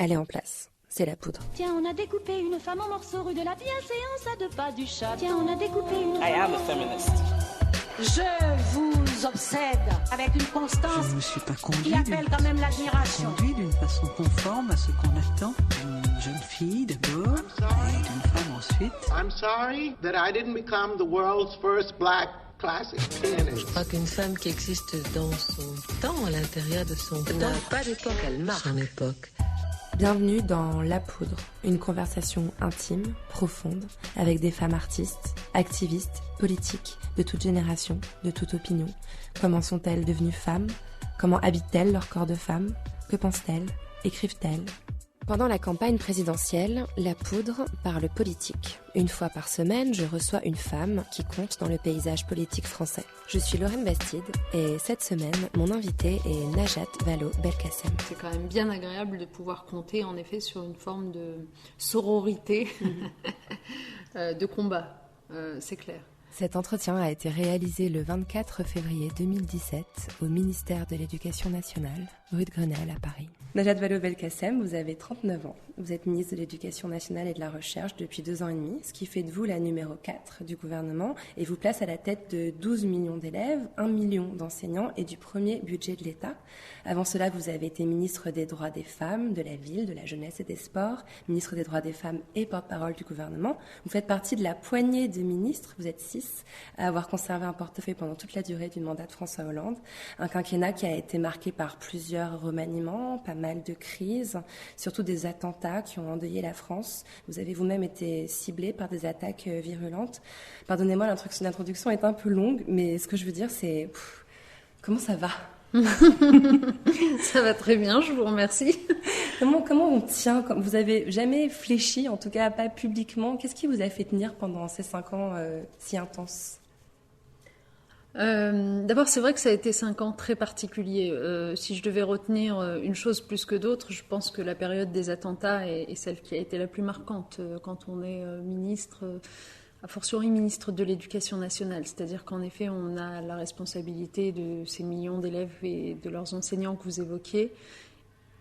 elle est en place. C'est la poudre. Tiens, on a découpé une femme en morceaux rue de la bienséance à 2 pas du chat. Tiens, on a découpé une... I am a feminist. Je vous obsède avec une constance Je ne me suis pas conduit qui appelle quand même l'admiration. conduit d'une façon conforme à ce qu'on attend d'une jeune fille d'abord et d'une femme ensuite. I'm sorry that I didn't become the world's first black classic pianist. Je crois qu'une femme qui existe dans son temps, à l'intérieur de son temps, n'a pas d'époque, elle marque son époque. Bienvenue dans La Poudre, une conversation intime, profonde, avec des femmes artistes, activistes, politiques, de toute génération, de toute opinion. Comment sont-elles devenues femmes ? Comment habitent-elles leur corps de femme ? Que pensent-elles ? Écrivent-elles ? Pendant la campagne présidentielle, La Poudre parle politique. Une fois par semaine, je reçois une femme qui compte dans le paysage politique français. Je suis Lorraine Bastide et cette semaine, mon invitée est Najat Vallaud-Belkacem. C'est quand même bien agréable de pouvoir compter en effet sur une forme de sororité, de combat, c'est clair. Cet entretien a été réalisé le 24 février 2017 au ministère de l'Éducation nationale, rue de Grenelle à Paris. Najat Vallaud-Belkacem, vous avez 39 ans. Vous êtes ministre de l'Éducation nationale et de la Recherche depuis 2 ans et demi, ce qui fait de vous la numéro 4 du gouvernement et vous place à la tête de 12 millions d'élèves, 1 million d'enseignants et du premier budget de l'État. Avant cela, vous avez été ministre des droits des femmes, de la ville, de la jeunesse et des sports, ministre des droits des femmes et porte-parole du gouvernement. Vous faites partie de la poignée de ministres, vous êtes 6, à avoir conservé un portefeuille pendant toute la durée du mandat de François Hollande. Un quinquennat qui a été marqué par plusieurs remaniements, pas mal de crises, surtout des attentats qui ont endeuillé la France. Vous avez vous-même été ciblé par des attaques virulentes. Pardonnez-moi, l'introduction est un peu longue, mais ce que je veux dire, c'est... comment ça va ? Ça va très bien, je vous remercie. Comment on tient ? Vous avez jamais fléchi, en tout cas pas publiquement. Qu'est-ce qui vous a fait tenir pendant ces 5 ans si intenses ? D'abord, c'est vrai que ça a été 5 ans très particuliers. Si je devais retenir une chose plus que d'autres, je pense que la période des attentats est celle qui a été la plus marquante quand on est ministre, a fortiori ministre de l'Éducation nationale. C'est-à-dire qu'en effet, on a la responsabilité de ces millions d'élèves et de leurs enseignants que vous évoquiez.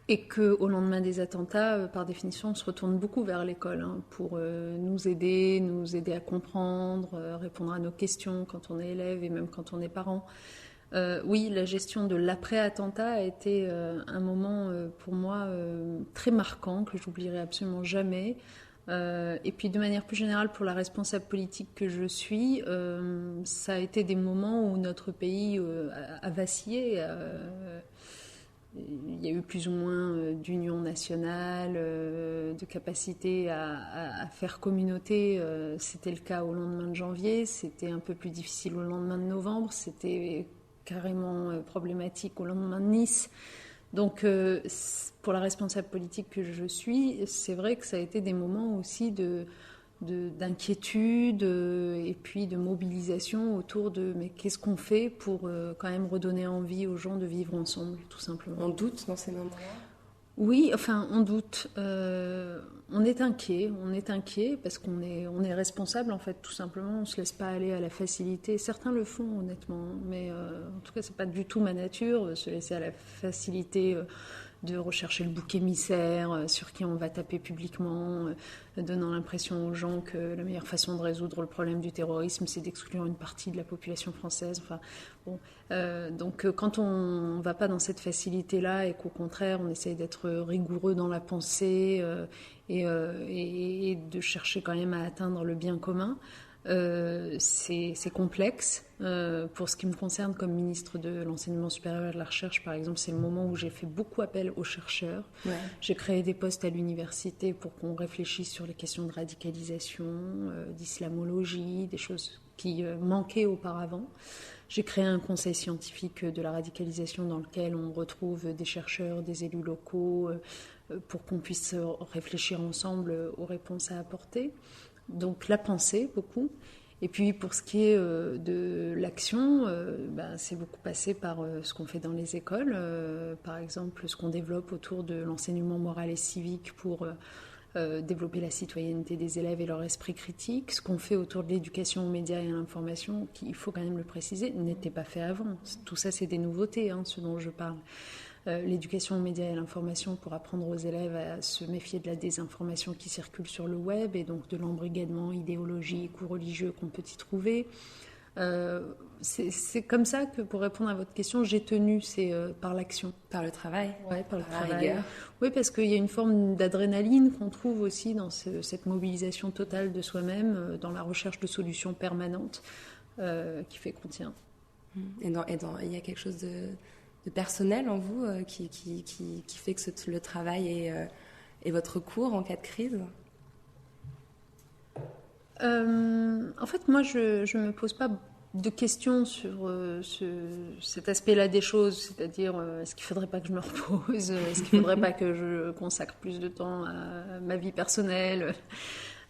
Et qu'au lendemain des attentats, par définition, on se retourne beaucoup vers l'école pour nous aider à comprendre, répondre à nos questions quand on est élève et même quand on est parent. Oui, la gestion de l'après-attentat a été un moment pour moi très marquant, que j'oublierai absolument jamais. Et puis de manière plus générale, pour la responsable politique que je suis, ça a été des moments où notre pays a vacillé. Il y a eu plus ou moins d'union nationale, de capacité à faire communauté. C'était le cas au lendemain de janvier, c'était un peu plus difficile au lendemain de novembre, c'était carrément problématique au lendemain de Nice. Donc pour la responsable politique que je suis, c'est vrai que ça a été des moments aussi d'inquiétude et puis de mobilisation autour de mais qu'est-ce qu'on fait pour quand même redonner envie aux gens de vivre ensemble, tout simplement. On doute dans ces moments-là ? Oui, enfin on doute. On est inquiet parce qu'on est responsable en fait, tout simplement. On se laisse pas aller à la facilité. Certains le font honnêtement, mais en tout cas c'est pas du tout ma nature, se laisser à la facilité. De rechercher le bouc émissaire sur qui on va taper publiquement, donnant l'impression aux gens que la meilleure façon de résoudre le problème du terrorisme, c'est d'exclure une partie de la population française. Enfin, bon, donc quand on ne va pas dans cette facilité-là et qu'au contraire, on essaye d'être rigoureux dans la pensée et de chercher quand même à atteindre le bien commun, c'est complexe. Pour ce qui me concerne comme ministre de l'enseignement supérieur et de la recherche, par exemple, c'est le moment où j'ai fait beaucoup appel aux chercheurs. Ouais. J'ai créé des postes à l'université pour qu'on réfléchisse sur les questions de radicalisation, d'islamologie, des choses qui manquaient auparavant. J'ai créé un conseil scientifique de la radicalisation dans lequel on retrouve des chercheurs, des élus locaux, pour qu'on puisse réfléchir ensemble aux réponses à apporter. Donc la pensée, beaucoup. Et puis pour ce qui est de l'action, c'est beaucoup passé par ce qu'on fait dans les écoles. Par exemple, ce qu'on développe autour de l'enseignement moral et civique pour développer la citoyenneté des élèves et leur esprit critique. Ce qu'on fait autour de l'éducation aux médias et à l'information, qui, il faut quand même le préciser, n'était pas fait avant. Tout ça, c'est des nouveautés, ce dont je parle. l'éducation aux médias et à l'information pour apprendre aux élèves à se méfier de la désinformation qui circule sur le web et donc de l'embrigadement idéologique ou religieux qu'on peut y trouver. C'est comme ça que, pour répondre à votre question, j'ai tenu, c'est par l'action. Par le travail. Ouais, par le la travail. rigueur. Oui, parce qu'il y a une forme d'adrénaline qu'on trouve aussi dans cette mobilisation totale de soi-même, dans la recherche de solutions permanentes qui fait qu'on tient. Et il y a quelque chose de personnel en vous qui fait que le travail est votre cours en cas de crise? En fait, moi, je me pose pas de questions sur cet aspect-là des choses, c'est-à-dire est-ce qu'il faudrait pas que je me repose, est-ce qu'il faudrait pas que je consacre plus de temps à ma vie personnelle.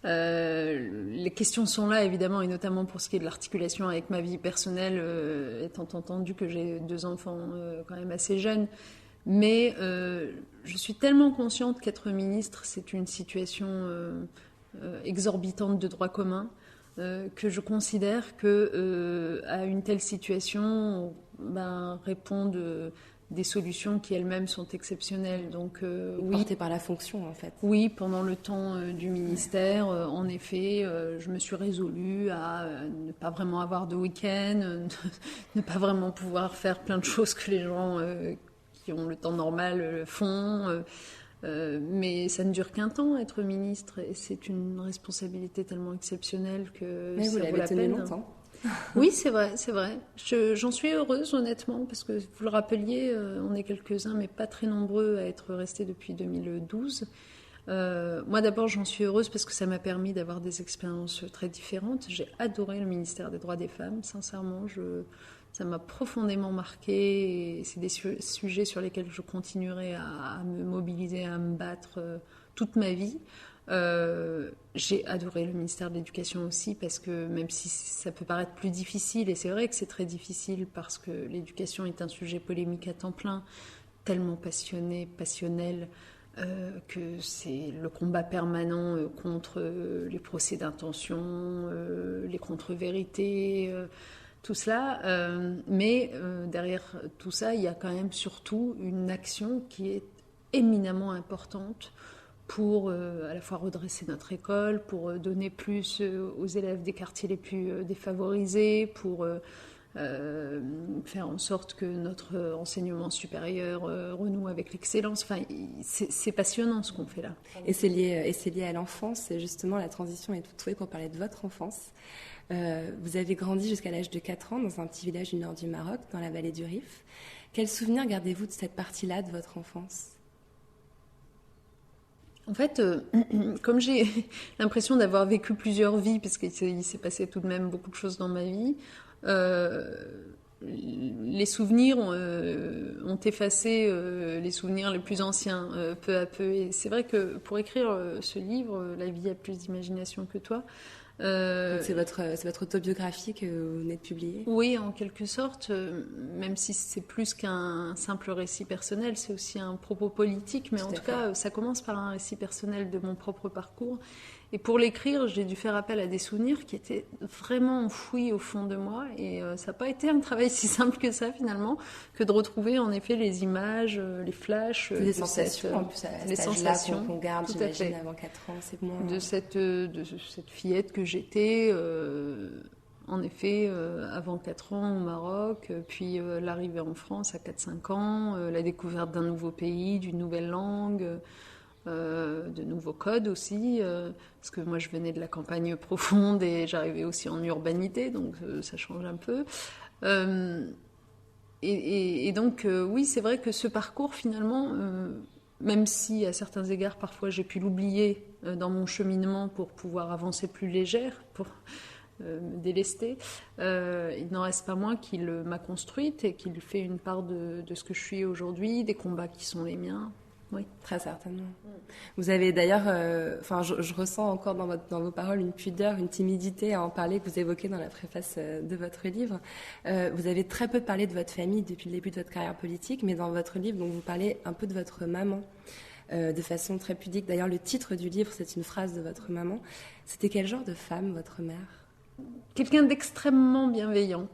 Les questions sont là, évidemment, et notamment pour ce qui est de l'articulation avec ma vie personnelle, étant entendu que j'ai 2 enfants quand même assez jeunes. Mais je suis tellement consciente qu'être ministre, c'est une situation exorbitante de droit commun, que je considère que à une telle situation répondent des solutions qui elles-mêmes sont exceptionnelles. Donc oui, portées par la fonction en fait. Oui, pendant le temps du ministère, en effet, je me suis résolue à ne pas vraiment avoir de week-end, ne pas vraiment pouvoir faire plein de choses que les gens qui ont le temps normal font. Mais ça ne dure qu'un temps, être ministre, et c'est une responsabilité tellement exceptionnelle que mais ça vous vaut la tenu peine. Longtemps. Oui, c'est vrai. J'en suis heureuse, honnêtement, parce que vous le rappeliez, on est quelques-uns, mais pas très nombreux à être restés depuis 2012. Moi, d'abord, j'en suis heureuse parce que ça m'a permis d'avoir des expériences très différentes. J'ai adoré le ministère des Droits des Femmes, sincèrement. Ça m'a profondément marquée et c'est des sujets sur lesquels je continuerai à me mobiliser, à me battre toute ma vie. J'ai adoré le ministère de l'Éducation aussi parce que même si ça peut paraître plus difficile, et c'est vrai que c'est très difficile parce que l'éducation est un sujet polémique à temps plein, tellement passionné, passionnel, que c'est le combat permanent contre les procès d'intention, les contre-vérités, tout cela, mais derrière tout ça, il y a quand même surtout une action qui est éminemment importante pour à la fois redresser notre école, pour donner plus aux élèves des quartiers les plus défavorisés, pour faire en sorte que notre enseignement supérieur renoue avec l'excellence. Enfin, c'est passionnant ce qu'on fait là. Et c'est lié à l'enfance, et justement la transition est toute trouvée pour parler de votre enfance. Vous avez grandi jusqu'à l'âge de 4 ans dans un petit village du nord du Maroc, dans la vallée du Rif. Quels souvenirs gardez-vous de cette partie-là de votre enfance ? En fait, comme j'ai l'impression d'avoir vécu plusieurs vies, parce qu'il s'est passé tout de même beaucoup de choses dans ma vie, les souvenirs ont effacé les souvenirs les plus anciens, peu à peu. Et c'est vrai que pour écrire ce livre, La vie a plus d'imagination que toi, c'est votre autobiographie que vous venez de publier ? Oui, en quelque sorte, même si c'est plus qu'un simple récit personnel, c'est aussi un propos politique, mais en tout cas, ça commence par un récit personnel de mon propre parcours. Et pour l'écrire, j'ai dû faire appel à des souvenirs qui étaient vraiment enfouis au fond de moi, et ça n'a pas été un travail si simple que ça, finalement, que de retrouver en effet les images, les flashs. Les sensations, en plus, les sensations qu'on garde, j'imagine, avant 4 ans, c'est moins... De cette fillette que j'étais, en effet, avant 4 ans au Maroc, puis l'arrivée en France à 4-5 ans, la découverte d'un nouveau pays, d'une nouvelle langue, de nouveaux codes aussi, parce que moi je venais de la campagne profonde et j'arrivais aussi en urbanité, donc ça change un peu. Et donc, oui, c'est vrai que ce parcours, finalement, même si à certains égards, parfois, j'ai pu l'oublier dans mon cheminement pour pouvoir avancer plus légère, pour me délester, il n'en reste pas moins qu'il m'a construite et qu'il fait une part de ce que je suis aujourd'hui, des combats qui sont les miens. Oui, très certainement. Vous avez d'ailleurs, je ressens encore dans vos paroles une pudeur, une timidité à en parler que vous évoquez dans la préface de votre livre. Vous avez très peu parlé de votre famille depuis le début de votre carrière politique, mais dans votre livre, donc, vous parlez un peu de votre maman, de façon très pudique. D'ailleurs, le titre du livre, c'est une phrase de votre maman. C'était quel genre de femme, votre mère ? Quelqu'un d'extrêmement bienveillant.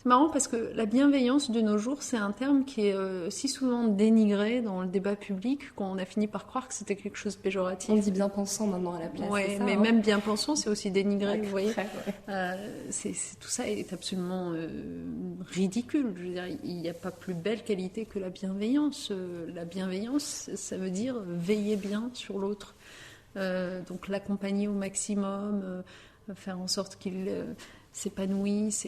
C'est marrant parce que la bienveillance de nos jours, c'est un terme qui est si souvent dénigré dans le débat public qu'on a fini par croire que c'était quelque chose de péjoratif. On dit bien pensant maintenant à la place. Oui, c'est ça, mais hein. même bien pensant, c'est aussi dénigré, vous voyez. Ouais. Tout ça est absolument ridicule. Je veux dire, il n'y a pas plus belle qualité que la bienveillance. La bienveillance, ça veut dire veiller bien sur l'autre. Donc l'accompagner au maximum, faire en sorte qu'il s'épanouisse.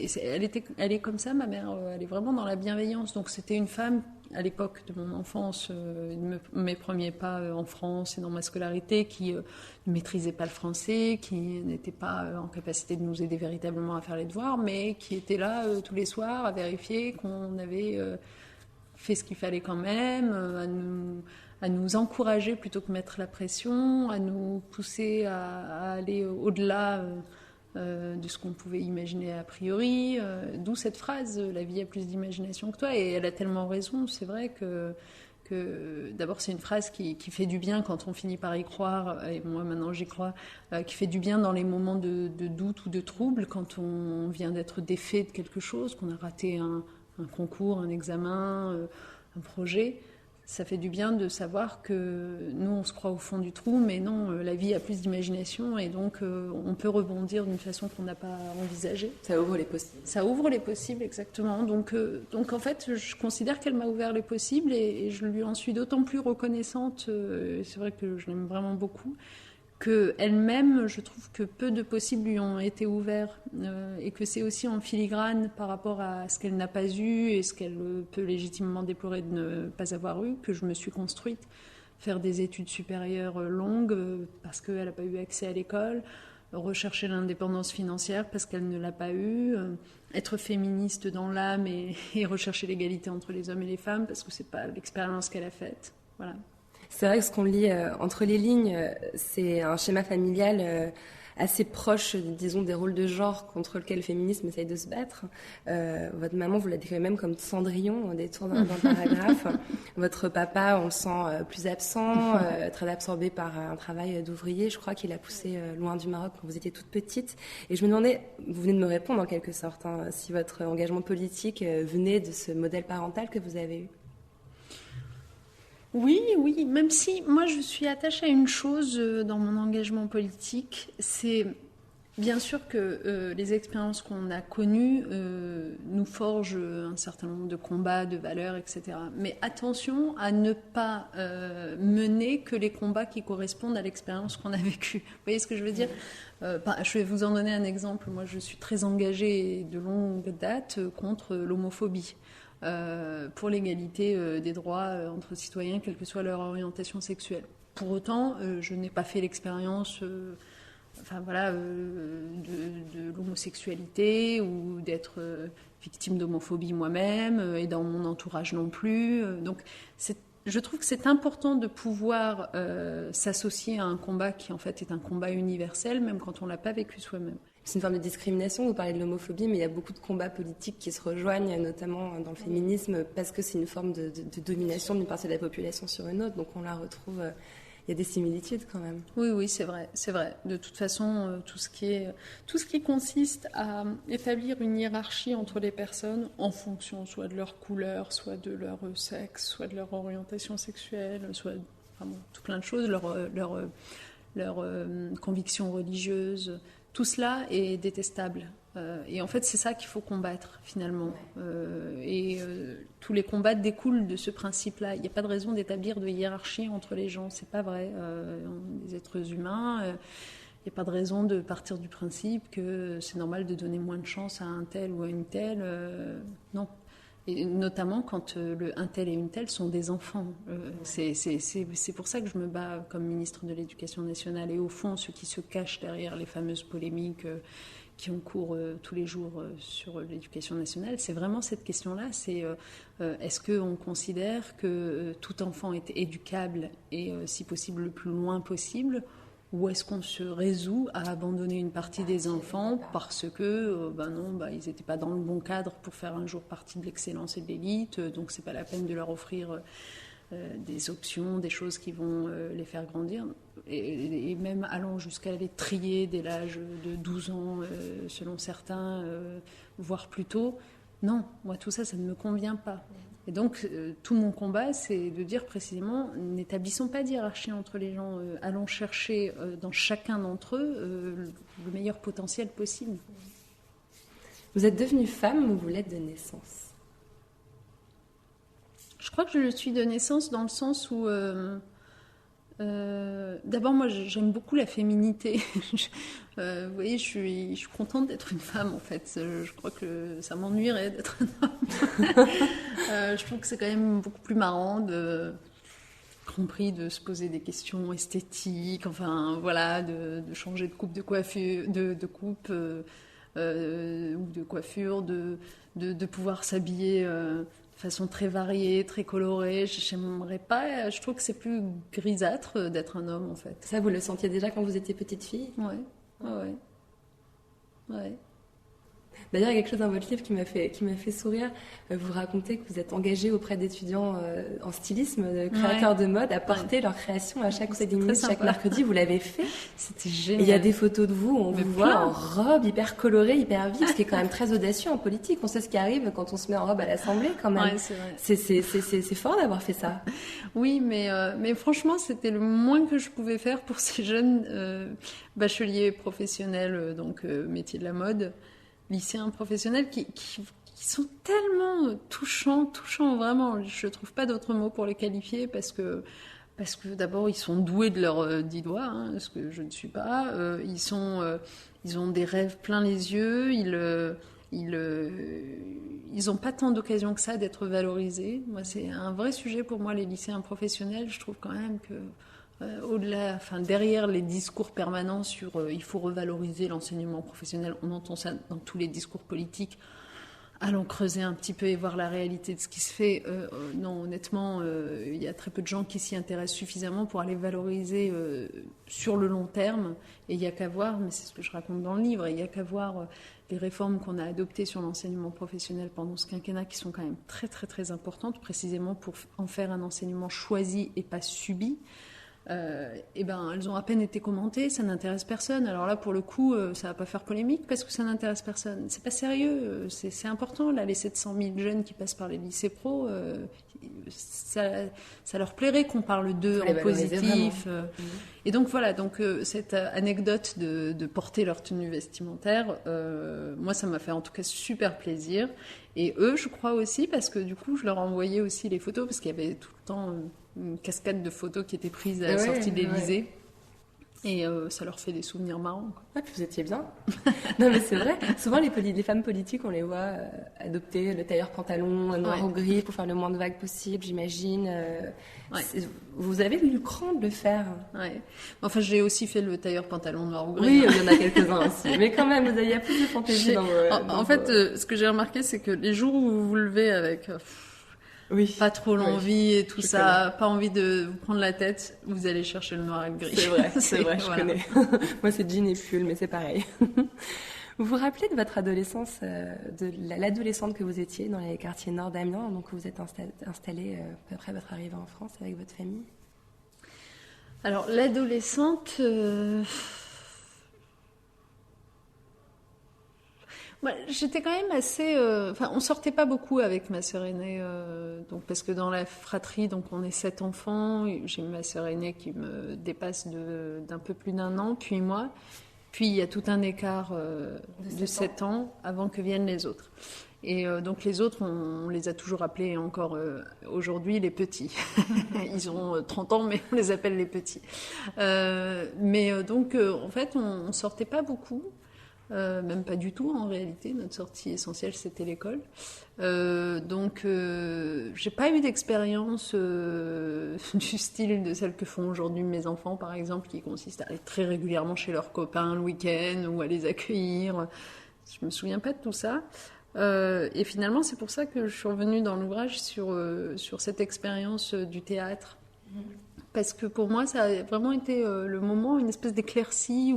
Elle est comme ça, ma mère. Elle est vraiment dans la bienveillance. Donc c'était une femme, à l'époque de mon enfance, mes premiers pas en France et dans ma scolarité, qui ne maîtrisait pas le français, qui n'était pas en capacité de nous aider véritablement à faire les devoirs, mais qui était là tous les soirs à vérifier qu'on avait fait ce qu'il fallait quand même, à nous encourager plutôt que mettre la pression, à nous pousser à aller au-delà de ce qu'on pouvait imaginer a priori. D'où cette phrase, la vie a plus d'imagination que toi. Et elle a tellement raison. C'est vrai que d'abord c'est une phrase qui fait du bien quand on finit par y croire, et moi maintenant j'y crois, qui fait du bien dans les moments de doute ou de trouble, quand on vient d'être défait de quelque chose, qu'on a raté un concours, un examen, un projet. Ça fait du bien de savoir que nous, on se croit au fond du trou, mais non, la vie a plus d'imagination et donc on peut rebondir d'une façon qu'on n'a pas envisagée. Ça ouvre les possibles. Ça ouvre les possibles, exactement. Donc en fait, je considère qu'elle m'a ouvert les possibles et je lui en suis d'autant plus reconnaissante. C'est vrai que je l'aime vraiment beaucoup. Qu'elle-même, je trouve que peu de possibles lui ont été ouverts et que c'est aussi en filigrane par rapport à ce qu'elle n'a pas eu et ce qu'elle peut légitimement déplorer de ne pas avoir eu, que je me suis construite. Faire des études supérieures longues parce qu'elle n'a pas eu accès à l'école, rechercher l'indépendance financière parce qu'elle ne l'a pas eu, être féministe dans l'âme et rechercher l'égalité entre les hommes et les femmes parce que c'est pas l'expérience qu'elle a faite. Voilà. C'est vrai que ce qu'on lit entre les lignes, c'est un schéma familial assez proche, disons, des rôles de genre contre lequel le féminisme essaye de se battre. Votre maman, vous la décrivez même comme Cendrillon, au détour d'un paragraphe. Votre papa, on le sent plus absent, très absorbé par un travail d'ouvrier. Je crois qu'il a poussé loin du Maroc quand vous étiez toute petite. Et je me demandais, vous venez de me répondre en quelque sorte, hein, si votre engagement politique venait de ce modèle parental que vous avez eu. Oui, même si moi je suis attachée à une chose dans mon engagement politique, c'est bien sûr que les expériences qu'on a connues nous forgent un certain nombre de combats, de valeurs, etc. Mais attention à ne pas mener que les combats qui correspondent à l'expérience qu'on a vécue. Vous voyez ce que je veux dire ? Je vais vous en donner un exemple. Moi je suis très engagée de longue date contre l'homophobie. Pour l'égalité des droits entre citoyens, quelle que soit leur orientation sexuelle. Pour autant, je n'ai pas fait l'expérience de l'homosexualité ou d'être victime d'homophobie moi-même et dans mon entourage non plus. Donc, je trouve que c'est important de pouvoir s'associer à un combat qui en fait est un combat universel, même quand on ne l'a pas vécu soi-même. C'est une forme de discrimination, vous parlez de l'homophobie, mais il y a beaucoup de combats politiques qui se rejoignent, notamment dans le féminisme, parce que c'est une forme de domination d'une partie de la population sur une autre, donc on la retrouve, il y a des similitudes quand même. Oui, c'est vrai. De toute façon, tout ce qui consiste à établir une hiérarchie entre les personnes en fonction soit de leur couleur, soit de leur sexe, soit de leur orientation sexuelle, soit tout plein de choses, leur conviction religieuse. Tout cela est détestable. Et en fait, c'est ça qu'il faut combattre, finalement. Tous les combats découlent de ce principe-là. Il n'y a pas de raison d'établir de hiérarchie entre les gens. C'est pas vrai. On est des êtres humains. Il n'y a pas de raison de partir du principe que c'est normal de donner moins de chance à un tel ou à une telle. Non. Et notamment quand un tel et une telle sont des enfants. C'est pour ça que je me bats comme ministre de l'Éducation nationale. Et au fond, ceux qui se cachent derrière les fameuses polémiques qui ont cours tous les jours sur l'éducation nationale, c'est vraiment cette question-là. C'est est-ce qu'on considère que tout enfant est éducable et si possible le plus loin possible, ou est-ce qu'on se résout à abandonner une partie des enfants parce que ils n'étaient pas dans le bon cadre pour faire un jour partie de l'excellence et de l'élite, donc c'est pas la peine de leur offrir des options, des choses qui vont les faire grandir, et même allant jusqu'à les trier dès l'âge de 12 ans, selon certains, voire plus tôt. Non, moi tout ça, ça ne me convient pas. Et donc, tout mon combat, c'est de dire précisément, n'établissons pas de hiérarchie entre les gens, allons chercher dans chacun d'entre eux le meilleur potentiel possible. Vous êtes devenue femme ou vous l'êtes de naissance? Je crois que je le suis de naissance dans le sens où... d'abord, moi, j'aime beaucoup la féminité. Vous voyez, je suis contente d'être une femme, en fait. Je crois que ça m'ennuierait d'être un homme. Je trouve que c'est quand même beaucoup plus marrant compris de se poser des questions esthétiques, enfin, voilà, de changer de coupe de coiffure, de coupe ou de coiffure, de pouvoir s'habiller... de façon très variée, très colorée. Je n'aimerais pas. Je trouve que c'est plus grisâtre d'être un homme, en fait. Ça, vous le sentiez déjà quand vous étiez petite fille? Ouais. D'ailleurs, il y a quelque chose dans votre livre qui m'a fait sourire. Vous racontez que vous êtes engagée auprès d'étudiants en stylisme, de créateurs de mode, à porter leur création à chaque conseil des ministres, chaque mercredi. Vous l'avez fait. C'était génial. Et il y a des photos de vous, on vous voit en robe hyper colorée, hyper vive, ce qui est quand même très audacieux en politique. On sait ce qui arrive quand on se met en robe à l'Assemblée, quand même. Ouais, c'est vrai. C'est fort d'avoir fait ça. Oui, mais franchement, c'était le moins que je pouvais faire pour ces jeunes bacheliers professionnels, donc métier de la mode, lycéens professionnels qui sont tellement touchants vraiment. Je ne trouve pas d'autres mots pour les qualifier parce que d'abord ils sont doués de leurs 10 doigts, ce que je ne suis pas. Ils ont des rêves plein les yeux. Ils n'ont pas tant d'occasions que ça d'être valorisés. Moi, c'est un vrai sujet pour moi, les lycéens professionnels. Je trouve quand même que derrière les discours permanents sur il faut revaloriser l'enseignement professionnel, on entend ça dans tous les discours politiques. Allons creuser un petit peu et voir la réalité de ce qui se fait. Non, honnêtement, il y a très peu de gens qui s'y intéressent suffisamment pour aller valoriser sur le long terme. Et il n'y a qu'à voir, mais c'est ce que je raconte dans le livre, il n'y a qu'à voir les réformes qu'on a adoptées sur l'enseignement professionnel pendant ce quinquennat qui sont quand même très, très, très importantes, précisément pour en faire un enseignement choisi et pas subi. Elles ont à peine été commentées, ça n'intéresse personne. Alors là, pour le coup, ça va pas faire polémique parce que ça n'intéresse personne. C'est pas sérieux, c'est important. Là, les 700 000 jeunes qui passent par les lycées pro, ça leur plairait qu'on parle d'eux en positif. Et donc voilà, cette anecdote de porter leur tenue vestimentaire, moi, ça m'a fait en tout cas super plaisir. Et eux, je crois aussi, parce que du coup, je leur envoyais aussi les photos, parce qu'il y avait tout le temps une cascade de photos qui étaient prises à la sortie de l'Élysée. Et ça leur fait des souvenirs marrants, quoi. Ah, puis vous étiez bien. Non, mais c'est vrai. Souvent, les femmes politiques, on les voit adopter le tailleur pantalon noir ou gris pour faire le moins de vagues possible, j'imagine. Vous avez eu le cran de le faire. Ouais. Enfin, j'ai aussi fait le tailleur pantalon noir ou gris. Oui, il y en a quelques-uns aussi. Mais quand même, il y a plus de fantaisie en fait, ce que j'ai remarqué, c'est que les jours où vous vous levez avec... pas trop l'envie et tout ça, pas envie de vous prendre la tête, vous allez chercher le noir et le gris. C'est vrai, je connais. Moi, c'est jean et pull, mais c'est pareil. Vous vous rappelez de votre adolescence, de l'adolescente que vous étiez dans les quartiers nord d'Amiens, donc vous êtes installée après votre arrivée en France avec votre famille? Alors, l'adolescente... Moi, j'étais quand même assez... on sortait pas beaucoup avec ma sœur aînée, donc, parce que dans la fratrie, donc, on est 7 enfants. J'ai ma sœur aînée qui me dépasse d'un peu plus d'1 an, puis moi. Puis il y a tout un écart de 7 ans avant que viennent les autres. Et donc les autres, on les a toujours appelés encore aujourd'hui les petits. Ils ont 30 ans, mais on les appelle les petits. En fait, on sortait pas beaucoup. Même pas du tout en réalité, notre sortie essentielle c'était l'école. J'ai pas eu d'expérience du style de celle que font aujourd'hui mes enfants par exemple, qui consiste à aller très régulièrement chez leurs copains le week-end ou à les accueillir. Je me souviens pas de tout ça. Et finalement c'est pour ça que je suis revenue dans l'ouvrage sur cette expérience du théâtre. Parce que pour moi ça a vraiment été le moment, une espèce d'éclaircie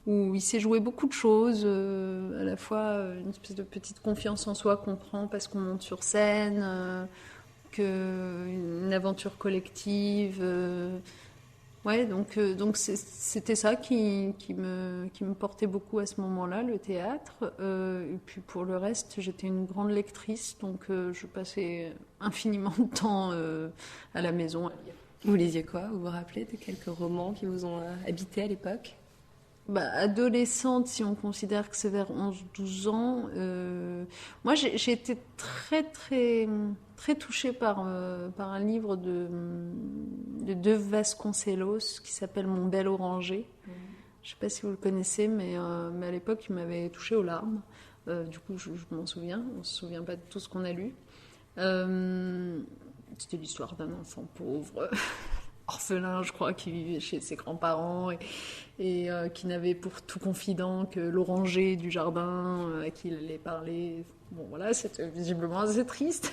où il s'est joué beaucoup de choses, à la fois une espèce de petite confiance en soi qu'on prend parce qu'on monte sur scène, une aventure collective, Ouais, donc c'était ça qui me portait beaucoup à ce moment-là, le théâtre. Et puis pour le reste, j'étais une grande lectrice, donc je passais infiniment de temps à la maison à lire. Vous lisiez quoi? Vous vous rappelez de quelques romans qui vous ont habité à l'époque? Adolescente, si on considère que c'est vers 11-12 ans, moi j'ai été très très très touchée par un livre de Vasconcelos qui s'appelle Mon bel oranger. Je ne sais pas si vous le connaissez, mais à l'époque il m'avait touchée aux larmes. Du coup je m'en souviens, on ne se souvient pas de tout ce qu'on a lu. C'était l'histoire d'un enfant pauvre. Orphelin, je crois, qui vivait chez ses grands-parents et qui n'avait pour tout confident que l'oranger du jardin à qui il allait parler. Bon, voilà, c'était visiblement assez triste.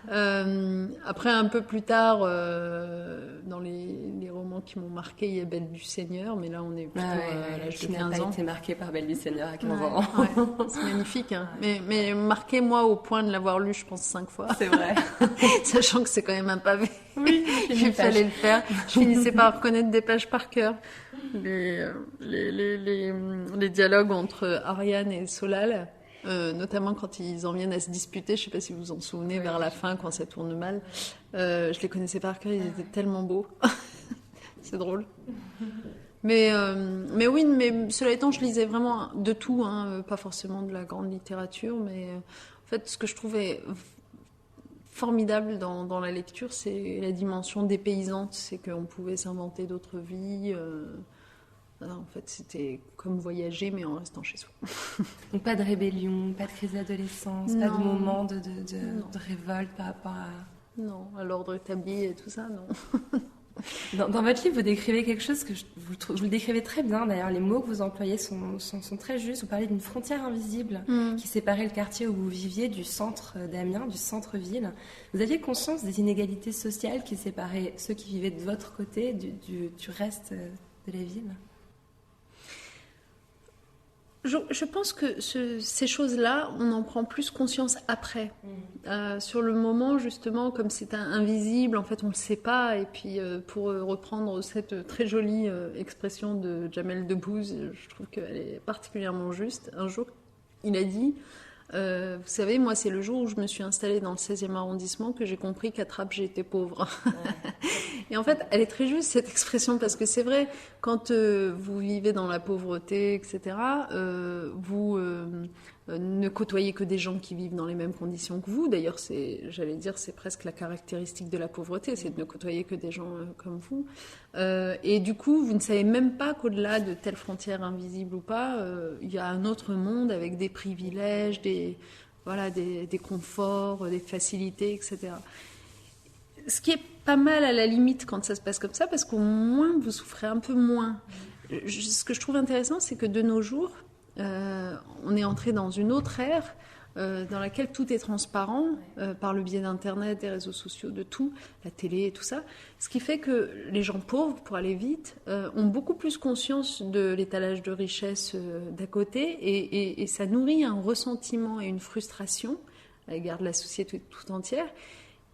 Après, un peu plus tard, dans les romans qui m'ont marqué, il y a Belle du Seigneur, mais là, on est plutôt à l'âge de 15 ans. Qui n'a pas été marqué par Belle du Seigneur à 15 ans. Ouais, c'est magnifique, hein. Mais marqué, moi, au point de l'avoir lu, je pense, 5 fois. C'est vrai. Sachant que c'est quand même un pavé. Oui, il fallait le faire. Je finissais par reconnaître des pages par cœur. Les dialogues entre Ariane et Solal, notamment quand ils en viennent à se disputer, je ne sais pas si vous vous en souvenez, vers la fin, quand ça tourne mal. Je les connaissais par cœur, ils étaient tellement beaux. C'est drôle. Mais oui, mais cela étant, je lisais vraiment de tout, hein, pas forcément de la grande littérature, mais en fait, ce que je trouvais formidable dans la lecture, c'est la dimension dépaysante, c'est qu'on pouvait s'inventer d'autres vies. En fait, c'était comme voyager, mais en restant chez soi. Donc pas de rébellion, pas de crise d'adolescence, pas de moment de révolte par rapport à... Non, à l'ordre établi et tout ça, non. Dans votre livre, vous décrivez quelque chose que vous le décrivez très bien. D'ailleurs, les mots que vous employez sont très justes. Vous parlez d'une frontière invisible qui séparait le quartier où vous viviez du centre d'Amiens, du centre-ville. Vous aviez conscience des inégalités sociales qui séparaient ceux qui vivaient de votre côté du reste de la ville? Je pense que ces choses-là, on en prend plus conscience après. Sur le moment, justement, comme c'est invisible, en fait, on ne le sait pas. Et puis, pour reprendre cette très jolie expression de Jamel Debbouze, je trouve qu'elle est particulièrement juste. Un jour, il a dit... vous savez, moi, c'est le jour où je me suis installée dans le 16e arrondissement que j'ai compris qu'à Trappes, j'étais pauvre. Et en fait, elle est très juste, cette expression, parce que c'est vrai, quand vous vivez dans la pauvreté, etc., vous ne côtoyez que des gens qui vivent dans les mêmes conditions que vous. D'ailleurs, j'allais dire, c'est presque la caractéristique de la pauvreté, c'est de ne côtoyer que des gens comme vous. Et du coup, vous ne savez même pas qu'au-delà de telle frontière invisible ou pas, il y a un autre monde avec des privilèges, des conforts, des facilités, etc. Ce qui est pas mal à la limite quand ça se passe comme ça, parce qu'au moins vous souffrez un peu moins. Ce que je trouve intéressant, c'est que de nos jours, on est entré dans une autre ère dans laquelle tout est transparent par le biais d'Internet, des réseaux sociaux, de tout, la télé et tout ça. Ce qui fait que les gens pauvres, pour aller vite, ont beaucoup plus conscience de l'étalage de richesse d'à côté et ça nourrit un ressentiment et une frustration à l'égard de la société tout entière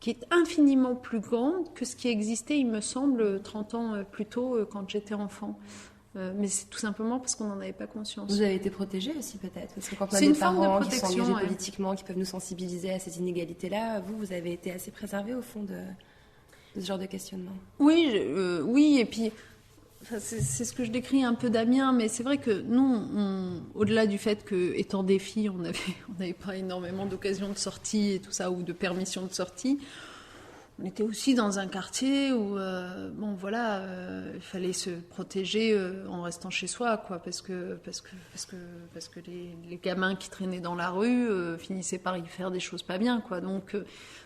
qui est infiniment plus grande que ce qui existait, il me semble, 30 ans plus tôt quand j'étais enfant. Mais c'est tout simplement parce qu'on n'en avait pas conscience. Vous avez été protégée aussi peut-être, parce que quand on a des parents qui sont engagés politiquement, qui peuvent nous sensibiliser à ces inégalités-là, vous avez été assez préservée au fond de ce genre de questionnement. Oui, oui, et puis c'est ce que je décris un peu d'Amiens, mais c'est vrai que nous, au-delà du fait que, étant des filles, on n'avait pas énormément d'occasions de sortie et tout ça, ou de permission de sortie. On était aussi dans un quartier où, il fallait se protéger en restant chez soi, quoi, parce que les gamins qui traînaient dans la rue finissaient par y faire des choses pas bien, quoi. Donc,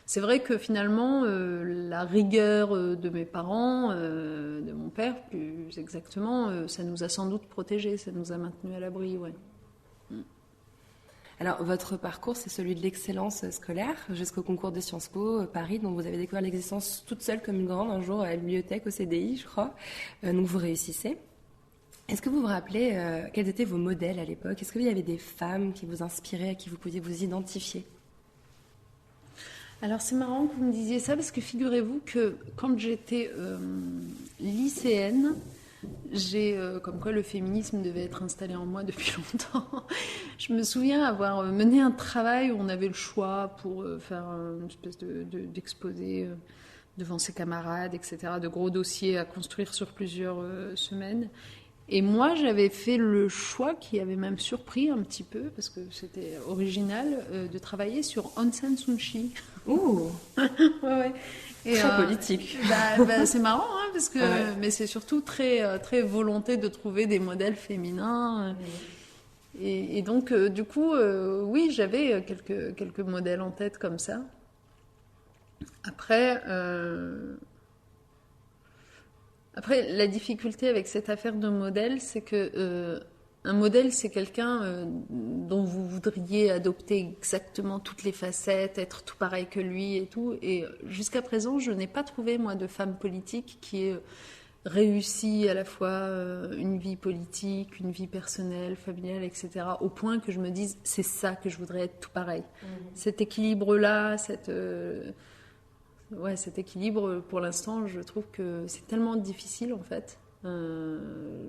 c'est vrai que finalement, la rigueur de mes parents, de mon père, plus exactement, ça nous a sans doute protégés, ça nous a maintenus à l'abri, ouais. Alors, votre parcours, c'est celui de l'excellence scolaire jusqu'au concours de Sciences Po Paris, dont vous avez découvert l'existence toute seule comme une grande un jour à la bibliothèque au CDI, je crois. Donc, vous réussissez. Est-ce que vous vous rappelez quels étaient vos modèles à l'époque? Est-ce qu'il y avait des femmes qui vous inspiraient, à qui vous pouviez vous identifier? Alors, c'est marrant que vous me disiez ça, parce que figurez-vous que quand j'étais lycéenne, j'ai comme quoi le féminisme devait être installé en moi depuis longtemps. Je me souviens avoir mené un travail où on avait le choix pour faire une espèce d'exposé devant ses camarades, etc., de gros dossiers à construire sur plusieurs semaines. Et moi, j'avais fait le choix qui avait même surpris un petit peu, parce que c'était original, de travailler sur Aung San Suu Kyi. Ouh. Ouais. Et, très politique. C'est marrant, hein, parce que, mais c'est surtout très, très volonté de trouver des modèles féminins. Et donc, du coup, oui, j'avais quelques modèles en tête comme ça. Après, la difficulté avec cette affaire de modèle, c'est que un modèle, c'est quelqu'un dont vous voudriez adopter exactement toutes les facettes, être tout pareil que lui et tout. Et jusqu'à présent, je n'ai pas trouvé, moi, de femme politique qui ait réussi à la fois une vie politique, une vie personnelle, familiale, etc. Au point que je me dise, c'est ça que je voudrais être tout pareil. Cet équilibre-là, cet équilibre, pour l'instant, je trouve que c'est tellement difficile, en fait.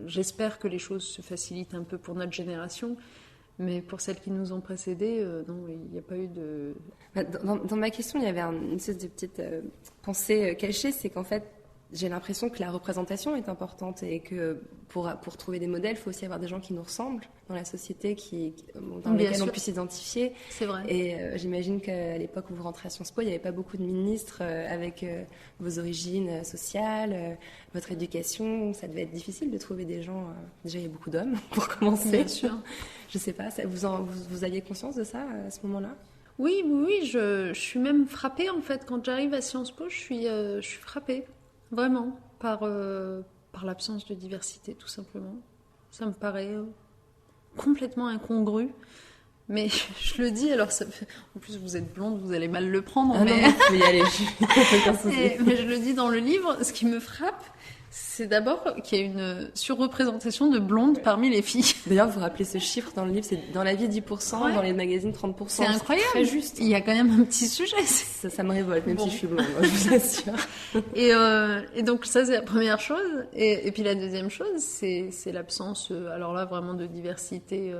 J'espère que les choses se facilitent un peu pour notre génération, mais pour celles qui nous ont précédées, non, il n'y a pas eu de... Dans ma question, il y avait une espèce de petite pensée cachée, c'est qu'en fait, j'ai l'impression que la représentation est importante et que pour trouver des modèles, il faut aussi avoir des gens qui nous ressemblent dans la société, dans lesquels on puisse s'identifier. C'est vrai. Et j'imagine qu'à l'époque où vous rentrez à Sciences Po, il n'y avait pas beaucoup de ministres avec vos origines sociales, votre éducation. Ça devait être difficile de trouver des gens. Déjà, il y a beaucoup d'hommes, pour commencer. Bien sûr. Je ne sais pas, vous aviez conscience de ça à ce moment-là ? Oui, je suis même frappée, en fait. Quand j'arrive à Sciences Po, je suis frappée. Vraiment, par l'absence de diversité, tout simplement. Ça me paraît complètement incongru. Mais je le dis, alors ça fait... En plus, vous êtes blonde, vous allez mal le prendre. Ah mais... non, je peux y aller, mais je le dis dans le livre, ce qui me frappe, c'est d'abord qu'il y a une surreprésentation de blondes parmi les filles. D'ailleurs, vous rappelez ce chiffre dans le livre, c'est dans la vie 10%, dans les magazines 30%. C'est incroyable. C'est très juste. Il y a quand même un petit sujet. Ça me révolte, même si je suis blonde, je vous assure. Et donc ça, c'est la première chose. Et puis la deuxième chose, c'est l'absence, alors là, vraiment de diversité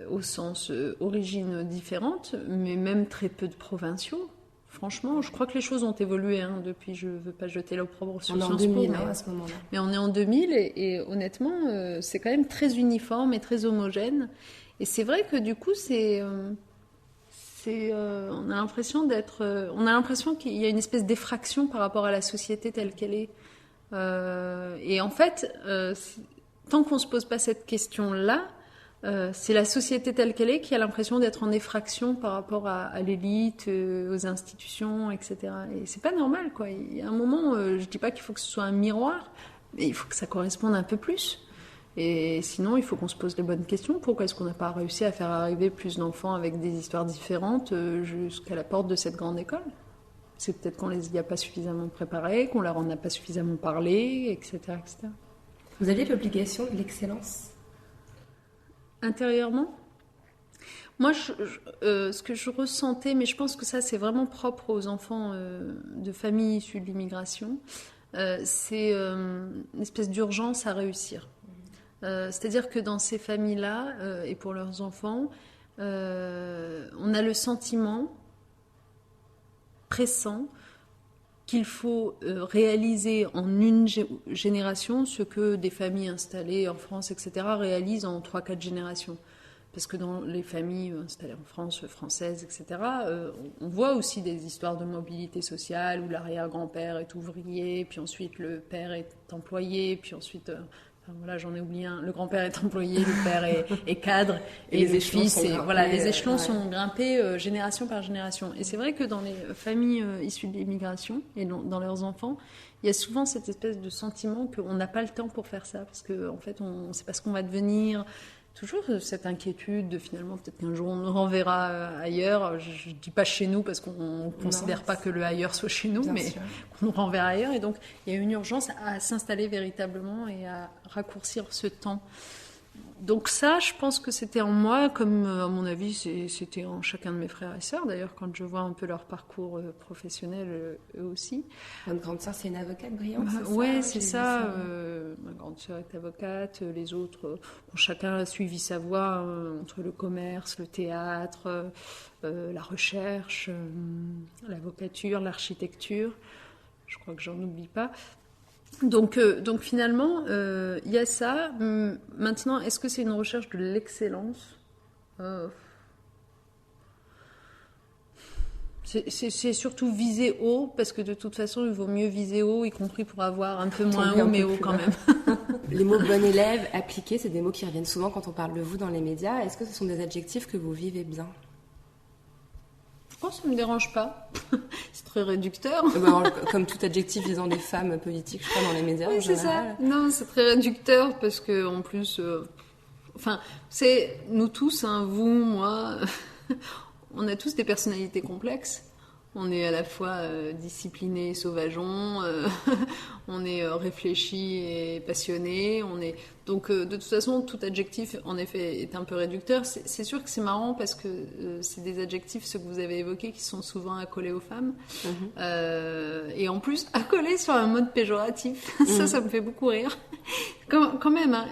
au sens origine différente, mais même très peu de provinciaux. Franchement, je crois que les choses ont évolué depuis. Je ne veux pas jeter l'opprobre sur Sciences Po. On est en 2000 à ce moment-là. Mais on est en 2000 et honnêtement, c'est quand même très uniforme et très homogène. Et c'est vrai que du coup, on a l'impression qu'il y a une espèce d'effraction par rapport à la société telle qu'elle est. Et en fait, tant qu'on ne se pose pas cette question-là, c'est la société telle qu'elle est qui a l'impression d'être en effraction par rapport à l'élite, aux institutions, etc. Et c'est pas normal, quoi. Il y a un moment, je dis pas qu'il faut que ce soit un miroir, mais il faut que ça corresponde un peu plus. Et sinon, il faut qu'on se pose les bonnes questions. Pourquoi est-ce qu'on n'a pas réussi à faire arriver plus d'enfants avec des histoires différentes jusqu'à la porte de cette grande école ? C'est peut-être qu'on les y a pas suffisamment préparés, qu'on leur en a pas suffisamment parlé, etc., etc. Vous aviez l'obligation de l'excellence ? Intérieurement, moi, ce que je ressentais, mais je pense que ça, c'est vraiment propre aux enfants de familles issues de l'immigration, c'est une espèce d'urgence à réussir. C'est-à-dire que dans ces familles-là, et pour leurs enfants, on a le sentiment pressant qu'il faut réaliser en une génération ce que des familles installées en France, etc., réalisent en 3-4 générations. Parce que dans les familles installées en France, françaises, etc., on voit aussi des histoires de mobilité sociale où l'arrière-grand-père est ouvrier, puis ensuite le père est employé, puis ensuite... voilà, j'en ai oublié un. Le grand-père est employé, le père est cadre, et les fils, les échelons sont grimpés génération par génération. Et c'est vrai que dans les familles issues de l'immigration et dans leurs enfants, il y a souvent cette espèce de sentiment qu'on n'a pas le temps pour faire ça, parce qu'en fait, on ne sait pas ce qu'on va devenir. Toujours cette inquiétude de finalement, peut-être qu'un jour on nous renverra ailleurs. Je ne dis pas chez nous parce qu'on ne considère pas que le ailleurs soit chez nous, mais qu'on nous renverra ailleurs. Et donc, il y a une urgence à s'installer véritablement et à raccourcir ce temps. Donc ça, je pense que c'était en moi, comme à mon avis, c'était en chacun de mes frères et sœurs. D'ailleurs, quand je vois un peu leur parcours professionnel, eux aussi. Votre grande sœur, c'est une avocate brillante, Oui, c'est ça. Ma grande sœur est avocate, les autres, chacun a suivi sa voie entre le commerce, le théâtre, la recherche, l'avocature, l'architecture. Je crois que j'en oublie pas. Donc finalement, il y a ça. Maintenant, est-ce que c'est une recherche de l'excellence ? C'est surtout viser haut, parce que de toute façon, il vaut mieux viser haut, y compris pour avoir un peu moins haut, mais haut quand même. Les mots bon élève, appliqué, c'est des mots qui reviennent souvent quand on parle de vous dans les médias. Est-ce que ce sont des adjectifs que vous vivez bien ? Oh, ça me dérange pas. C'est très réducteur. Comme tout adjectif visant des femmes politiques, je crois, dans les médias. Oui, c'est ça. Non, c'est très réducteur parce que en plus, c'est nous tous, hein, vous, moi, on a tous des personnalités complexes. On est à la fois discipliné et sauvageon, on est réfléchi et passionné, Donc, de toute façon, tout adjectif, en effet, est un peu réducteur. C'est sûr que c'est marrant parce que c'est des adjectifs, ceux que vous avez évoqués, qui sont souvent accolés aux femmes. Et en plus, accolés sur un mode péjoratif. Ça me fait beaucoup rire. Quand même, hein,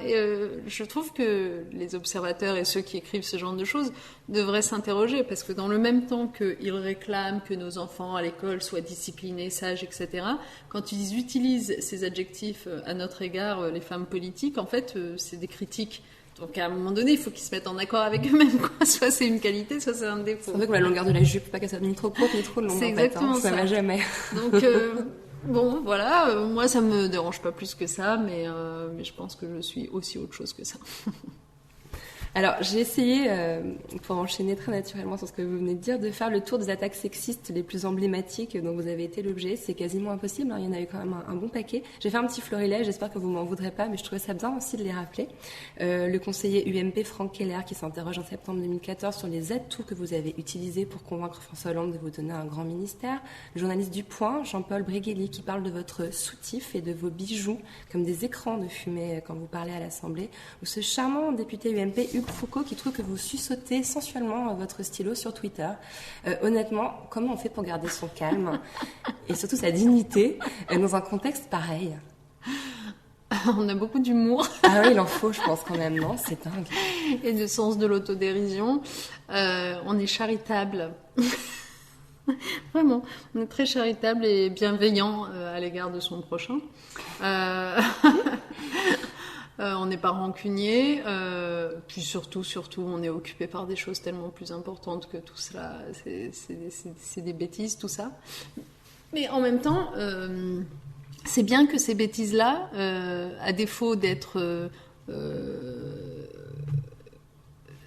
je trouve que les observateurs et ceux qui écrivent ce genre de choses devraient s'interroger parce que dans le même temps qu'ils réclament que nos enfants à l'école soient disciplinés, sages, etc., quand ils utilisent ces adjectifs à notre égard, les femmes politiques, en fait, c'est des critiques. Donc à un moment donné, il faut qu'ils se mettent en accord avec eux-mêmes, quoi. Soit c'est une qualité, soit c'est un défaut. C'est vrai que la longueur de la jupe, pas qu'elle soit ni trop courte ni trop longue. C'est exactement ça. Ça va jamais. Donc bon, voilà, moi ça me dérange pas plus que ça, mais je pense que je suis aussi autre chose que ça. Alors, j'ai essayé, pour enchaîner très naturellement sur ce que vous venez de dire, de faire le tour des attaques sexistes les plus emblématiques dont vous avez été l'objet. C'est quasiment impossible, hein. Il y en a eu quand même un bon paquet. J'ai fait un petit florilège, j'espère que vous m'en voudrez pas, mais je trouvais ça bien aussi de les rappeler. Le conseiller UMP Franck Keller qui s'interroge en septembre 2014 sur les atouts que vous avez utilisés pour convaincre François Hollande de vous donner un grand ministère. Le journaliste du Point, Jean-Paul Bréguely, qui parle de votre soutif et de vos bijoux comme des écrans de fumée quand vous parlez à l'Assemblée. Ou ce charmant député UMP, Hugues Foucault, qui trouve que vous suçotez sensuellement votre stylo sur Twitter. Honnêtement, comment on fait pour garder son calme et surtout sa dignité dans un contexte pareil ? On a beaucoup d'humour. Ah oui, il en faut, je pense quand même, non ? C'est dingue. Et de sens de l'autodérision. On est charitable. Vraiment, on est très charitable et bienveillant à l'égard de son prochain. On n'est pas rancunier, puis surtout, on est occupé par des choses tellement plus importantes que tout cela. C'est des bêtises, tout ça. Mais en même temps, c'est bien que ces bêtises-là, à défaut d'être...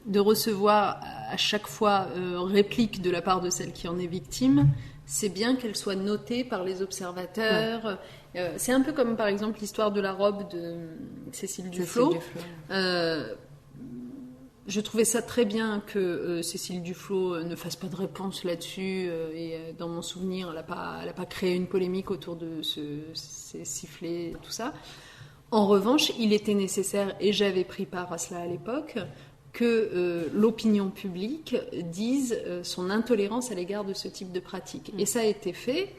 de recevoir à chaque fois réplique de la part de celle qui en est victime, c'est bien qu'elle soit notée par les observateurs. Ouais. C'est un peu comme par exemple l'histoire de la robe de Cécile Duflot. Je trouvais ça très bien que Cécile Duflot ne fasse pas de réponse là-dessus. Et dans mon souvenir, elle n'a pas créé une polémique autour de ces sifflets, tout ça. En revanche, il était nécessaire, et j'avais pris part à cela à l'époque, que l'opinion publique dise son intolérance à l'égard de ce type de pratique. Et ça a été fait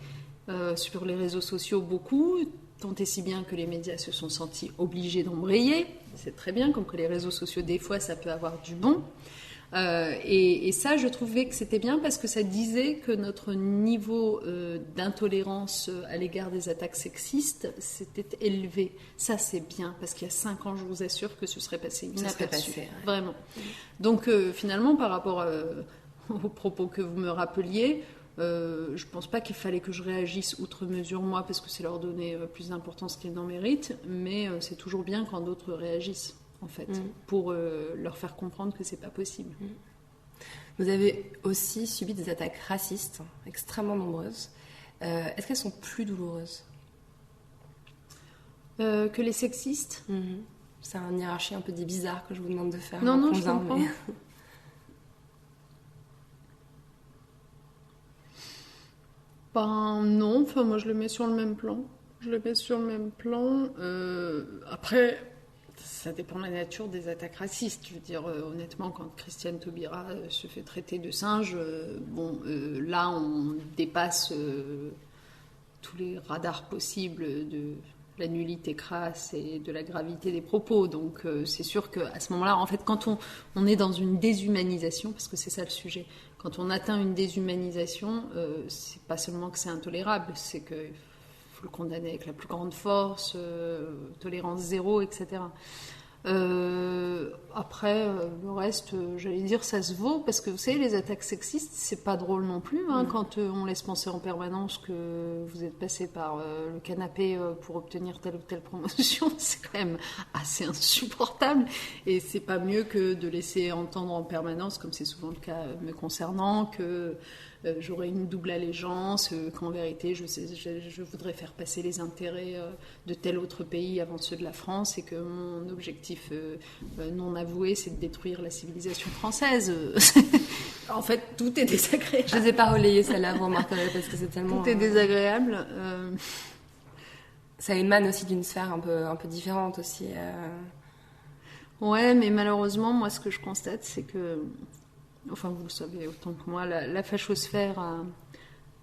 sur les réseaux sociaux beaucoup, tant et si bien que les médias se sont sentis obligés d'embrayer. C'est très bien, comme que les réseaux sociaux, des fois, ça peut avoir du bon. Et ça, je trouvais que c'était bien parce que ça disait que notre niveau d'intolérance à l'égard des attaques sexistes s'était élevé. Ça, c'est bien, parce qu'il y a 5 ans, je vous assure que ce serait passé inaperçu. Ouais. Vraiment. Donc, finalement, par rapport aux propos que vous me rappeliez, je ne pense pas qu'il fallait que je réagisse outre mesure, moi, parce que c'est leur donner plus d'importance qu'ils n'en méritent, mais c'est toujours bien quand d'autres réagissent. En fait, pour leur faire comprendre que c'est pas possible. Vous avez aussi subi des attaques racistes extrêmement nombreuses. Est-ce qu'elles sont plus douloureuses que les sexistes? C'est une hiérarchie un peu bizarre que je vous demande de faire. Non, je comprends. Mais... Ben non, enfin moi je le mets sur le même plan. Après... Ça dépend de la nature des attaques racistes. Je veux dire, honnêtement, quand Christiane Taubira se fait traiter de singe, là, on dépasse tous les radars possibles de la nullité crasse et de la gravité des propos. Donc, c'est sûr qu'à ce moment-là, en fait, quand on est dans une déshumanisation, parce que c'est ça le sujet, quand on atteint une déshumanisation, c'est pas seulement que c'est intolérable, c'est qu'il faut le condamner avec la plus grande force, tolérance zéro, etc. Après, le reste, j'allais dire, ça se vaut, parce que vous savez, les attaques sexistes, c'est pas drôle non plus, quand on laisse penser en permanence que vous êtes passé par le canapé pour obtenir telle ou telle promotion, c'est quand même assez insupportable, et c'est pas mieux que de laisser entendre en permanence, comme c'est souvent le cas me concernant, que j'aurais une double allégeance, qu'en vérité je voudrais faire passer les intérêts de tel autre pays avant ceux de la France, et que mon objectif non avoué, c'est de détruire la civilisation française. En fait, tout est désagréable. Je ne les ai pas relayées celle-là, vous remarquerez, parce que c'est tellement... Tout est désagréable. Ça émane aussi d'une sphère un peu différente aussi. Ouais, mais malheureusement, moi, ce que je constate, c'est que... Enfin, vous le savez autant que moi, la fachosphère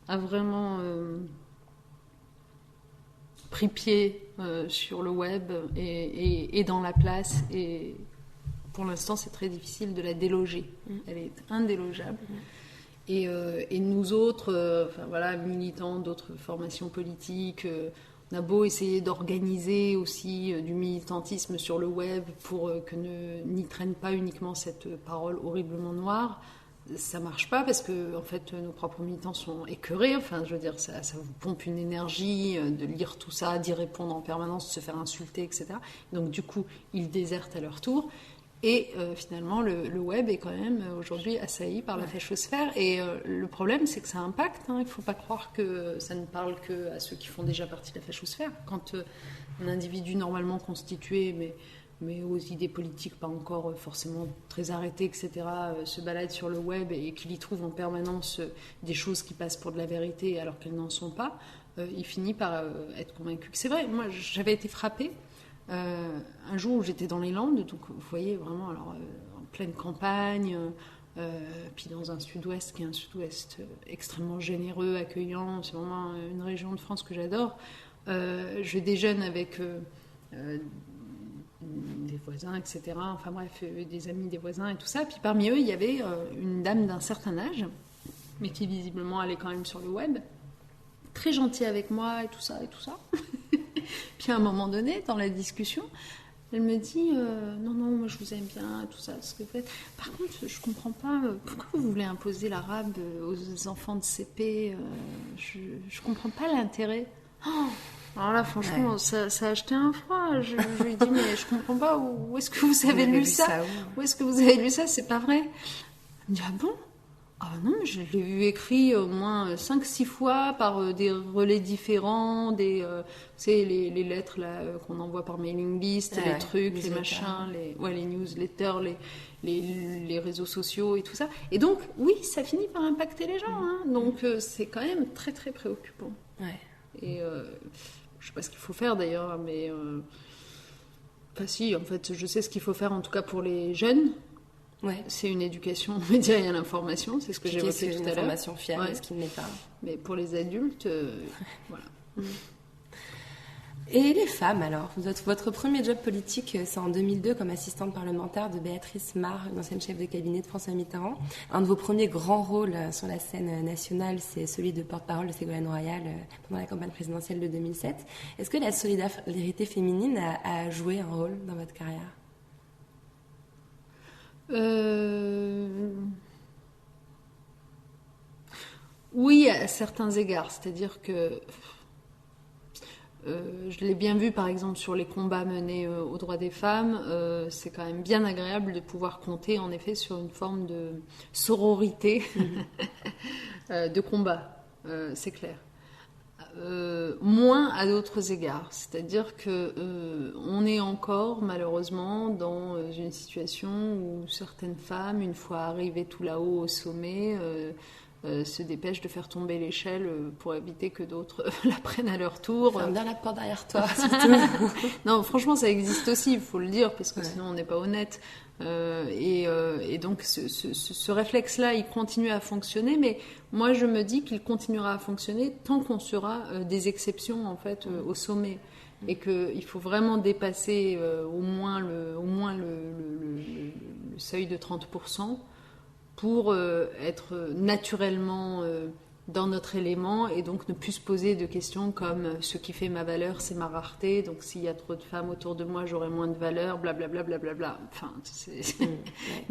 a vraiment pris pied sur le web et dans la place. Et pour l'instant, c'est très difficile de la déloger. Elle est indélogeable. Et nous autres, militants d'autres formations politiques, on a beau essayer d'organiser aussi du militantisme sur le web pour que n'y traîne pas uniquement cette parole horriblement noire, ça marche pas, parce que en fait nos propres militants sont écœurés. Enfin, je veux dire, ça vous pompe une énergie de lire tout ça, d'y répondre en permanence, de se faire insulter, etc. Donc du coup, ils désertent à leur tour. Et finalement, le web est quand même aujourd'hui assailli par la fachosphère. Et le problème, c'est que ça impacte. Il ne faut pas croire que ça ne parle qu'à ceux qui font déjà partie de la fachosphère. Quand un individu normalement constitué, mais aux idées politiques pas encore forcément très arrêtées, etc., se balade sur le web et qu'il y trouve en permanence des choses qui passent pour de la vérité alors qu'elles n'en sont pas, il finit par être convaincu que c'est vrai. Moi, j'avais été frappée un jour où j'étais dans les Landes, donc vous voyez vraiment en pleine campagne, puis dans un sud-ouest qui est un sud-ouest extrêmement généreux, accueillant. C'est vraiment une région de France que j'adore. Je déjeune avec des voisins, etc. Enfin bref, des amis des voisins et tout ça. Puis parmi eux, il y avait une dame d'un certain âge, mais qui visiblement allait quand même sur le web, très gentille avec moi et tout ça et tout ça. Puis à un moment donné, dans la discussion, elle me dit non, moi je vous aime bien, tout ça, ce que vous faites. Par contre, je comprends pas, pourquoi vous voulez imposer l'arabe aux enfants de CP, je comprends pas l'intérêt. Alors là, franchement, ça a acheté un froid. Je lui dis, mais je comprends pas, où est-ce que vous avez lu ça? Où est-ce que vous avez lu ça? C'est pas vrai. Elle me dit, ah bon? Ah non, je l'ai vu écrit au moins 5-6 fois par des relais différents, vous savez, les lettres là, qu'on envoie par mailing list, les trucs, les machins, les newsletters, les réseaux sociaux et tout ça. Et donc, oui, ça finit par impacter les gens. Donc, c'est quand même très, très préoccupant. Ouais. Et je sais pas ce qu'il faut faire d'ailleurs, mais... Enfin si, en fait, je sais ce qu'il faut faire en tout cas pour les jeunes. Ouais. C'est une éducation aux médias et à l'information, c'est ce que j'évoquais tout à l'heure. Une information fiable, ce qui ne l'est pas. Mais pour les adultes, voilà. Et les femmes alors? Votre premier job politique, c'est en 2002 comme assistante parlementaire de Béatrice Mar, une ancienne chef de cabinet de François Mitterrand. Un de vos premiers grands rôles sur la scène nationale, c'est celui de porte-parole de Ségolène Royal pendant la campagne présidentielle de 2007. Est-ce que la solidarité féminine a joué un rôle dans votre carrière? Oui, à certains égards. C'est-à-dire que je l'ai bien vu, par exemple, sur les combats menés aux droits des femmes. C'est quand même bien agréable de pouvoir compter, en effet, sur une forme de sororité de combat. C'est clair. Moins à d'autres égards. C'est-à-dire que on est encore, malheureusement, dans une situation où certaines femmes, une fois arrivées tout là-haut au sommet, se dépêchent de faire tomber l'échelle pour éviter que d'autres la prennent à leur tour. Ferme bien la porte derrière toi. Non, franchement, ça existe aussi, il faut le dire, parce que sinon on n'est pas honnête. Et donc ce réflexe-là, il continue à fonctionner, mais moi je me dis qu'il continuera à fonctionner tant qu'on sera des exceptions en fait au sommet, et qu'il faut vraiment dépasser au moins le seuil de 30% pour être naturellement dans notre élément, et donc ne plus se poser de questions comme ce qui fait ma valeur, c'est ma rareté, donc s'il y a trop de femmes autour de moi, j'aurai moins de valeur, blablabla, blablabla. Enfin,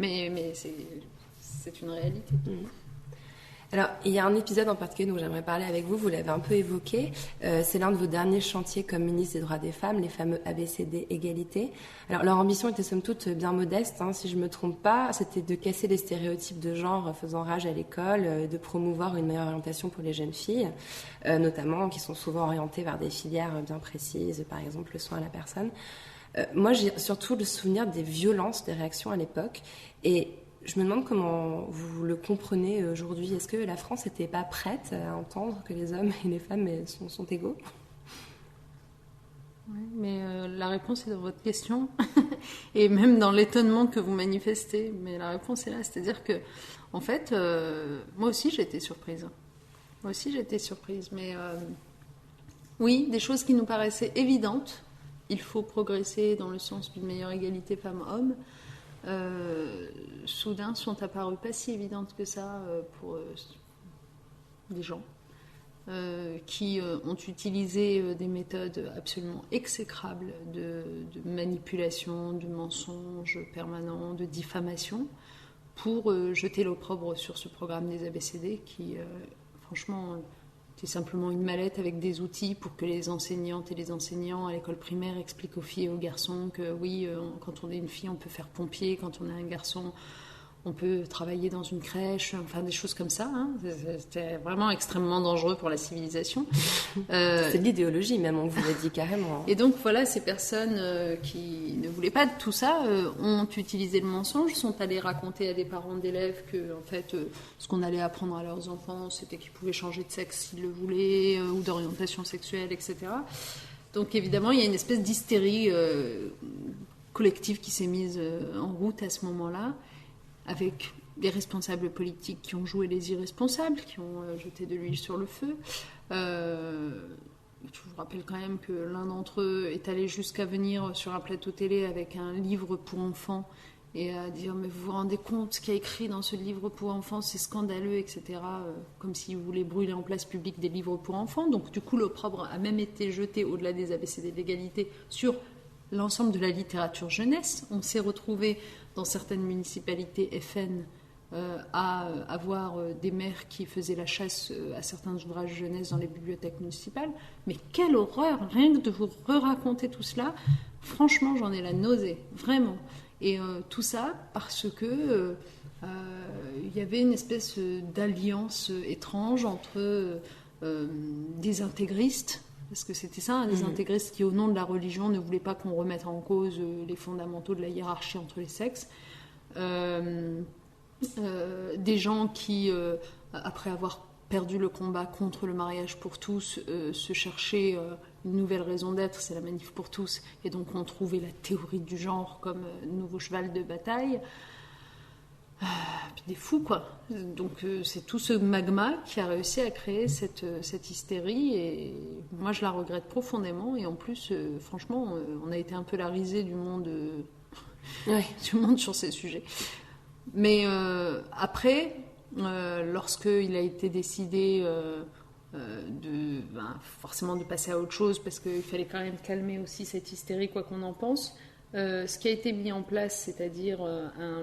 mais c'est une réalité. Alors, il y a un épisode en particulier dont j'aimerais parler avec vous, vous l'avez un peu évoqué, c'est l'un de vos derniers chantiers comme ministre des droits des femmes, les fameux ABCD égalité. Alors, leur ambition était somme toute bien modeste, si je ne me trompe pas, c'était de casser les stéréotypes de genre faisant rage à l'école, de promouvoir une meilleure orientation pour les jeunes filles, notamment qui sont souvent orientées vers des filières bien précises, par exemple le soin à la personne. Moi, j'ai surtout le souvenir des violences, des réactions à l'époque, et je me demande comment vous le comprenez aujourd'hui. Est-ce que la France n'était pas prête à entendre que les hommes et les femmes sont égaux ? Oui, mais la réponse est dans votre question, et même dans l'étonnement que vous manifestez. Mais la réponse est là, c'est-à-dire que, en fait, moi aussi j'ai été surprise. Mais oui, des choses qui nous paraissaient évidentes. Il faut progresser dans le sens d'une meilleure égalité femmes-hommes. Soudain sont apparues pas si évidentes que ça pour des gens qui ont utilisé des méthodes absolument exécrables de manipulation, de mensonge permanent, de diffamation pour jeter l'opprobre sur ce programme des ABCD qui, franchement, c'est simplement une mallette avec des outils pour que les enseignantes et les enseignants à l'école primaire expliquent aux filles et aux garçons que oui, quand on est une fille, on peut faire pompier, quand on est un garçon, on peut travailler dans une crèche, enfin des choses comme ça. C'était vraiment extrêmement dangereux pour la civilisation. C'est de l'idéologie même, on vous l'a dit carrément. Et donc voilà, ces personnes qui ne voulaient pas de tout ça ont utilisé le mensonge, sont allées raconter à des parents d'élèves que en fait, ce qu'on allait apprendre à leurs enfants, c'était qu'ils pouvaient changer de sexe s'ils le voulaient, ou d'orientation sexuelle, etc. Donc évidemment, il y a une espèce d'hystérie collective qui s'est mise en route à ce moment-là, avec des responsables politiques qui ont joué les irresponsables, qui ont jeté de l'huile sur le feu. Je vous rappelle quand même que l'un d'entre eux est allé jusqu'à venir sur un plateau télé avec un livre pour enfants et à dire « mais vous vous rendez compte, ce qu'il y a écrit dans ce livre pour enfants, c'est scandaleux, etc. » Comme s'il voulait brûler en place publique des livres pour enfants. Donc du coup, l'opprobre a même été jeté au-delà des ABCD de l'égalité sur l'ensemble de la littérature jeunesse. On s'est retrouvé dans certaines municipalités FN à avoir des maires qui faisaient la chasse à certains ouvrages jeunesse dans les bibliothèques municipales. Mais quelle horreur! Rien que de vous raconter tout cela, franchement, j'en ai la nausée, vraiment. Et tout ça parce que il y avait une espèce d'alliance étrange entre des intégristes, parce que c'était ça, des intégristes qui, au nom de la religion, ne voulaient pas qu'on remette en cause les fondamentaux de la hiérarchie entre les sexes. Des gens qui, après avoir perdu le combat contre le mariage pour tous, se cherchaient une nouvelle raison d'être, c'est la manif pour tous, et donc ont trouvé la théorie du genre comme nouveau cheval de bataille. Puis des fous, quoi. Donc c'est tout ce magma qui a réussi à créer cette hystérie, et moi je la regrette profondément. Et en plus, franchement, on a été un peu la risée du monde, du monde sur ces sujets. Mais après, lorsqu'il a été décidé forcément de passer à autre chose, parce qu'il fallait quand même calmer aussi cette hystérie, quoi qu'on en pense, ce qui a été mis en place, c'est-à-dire un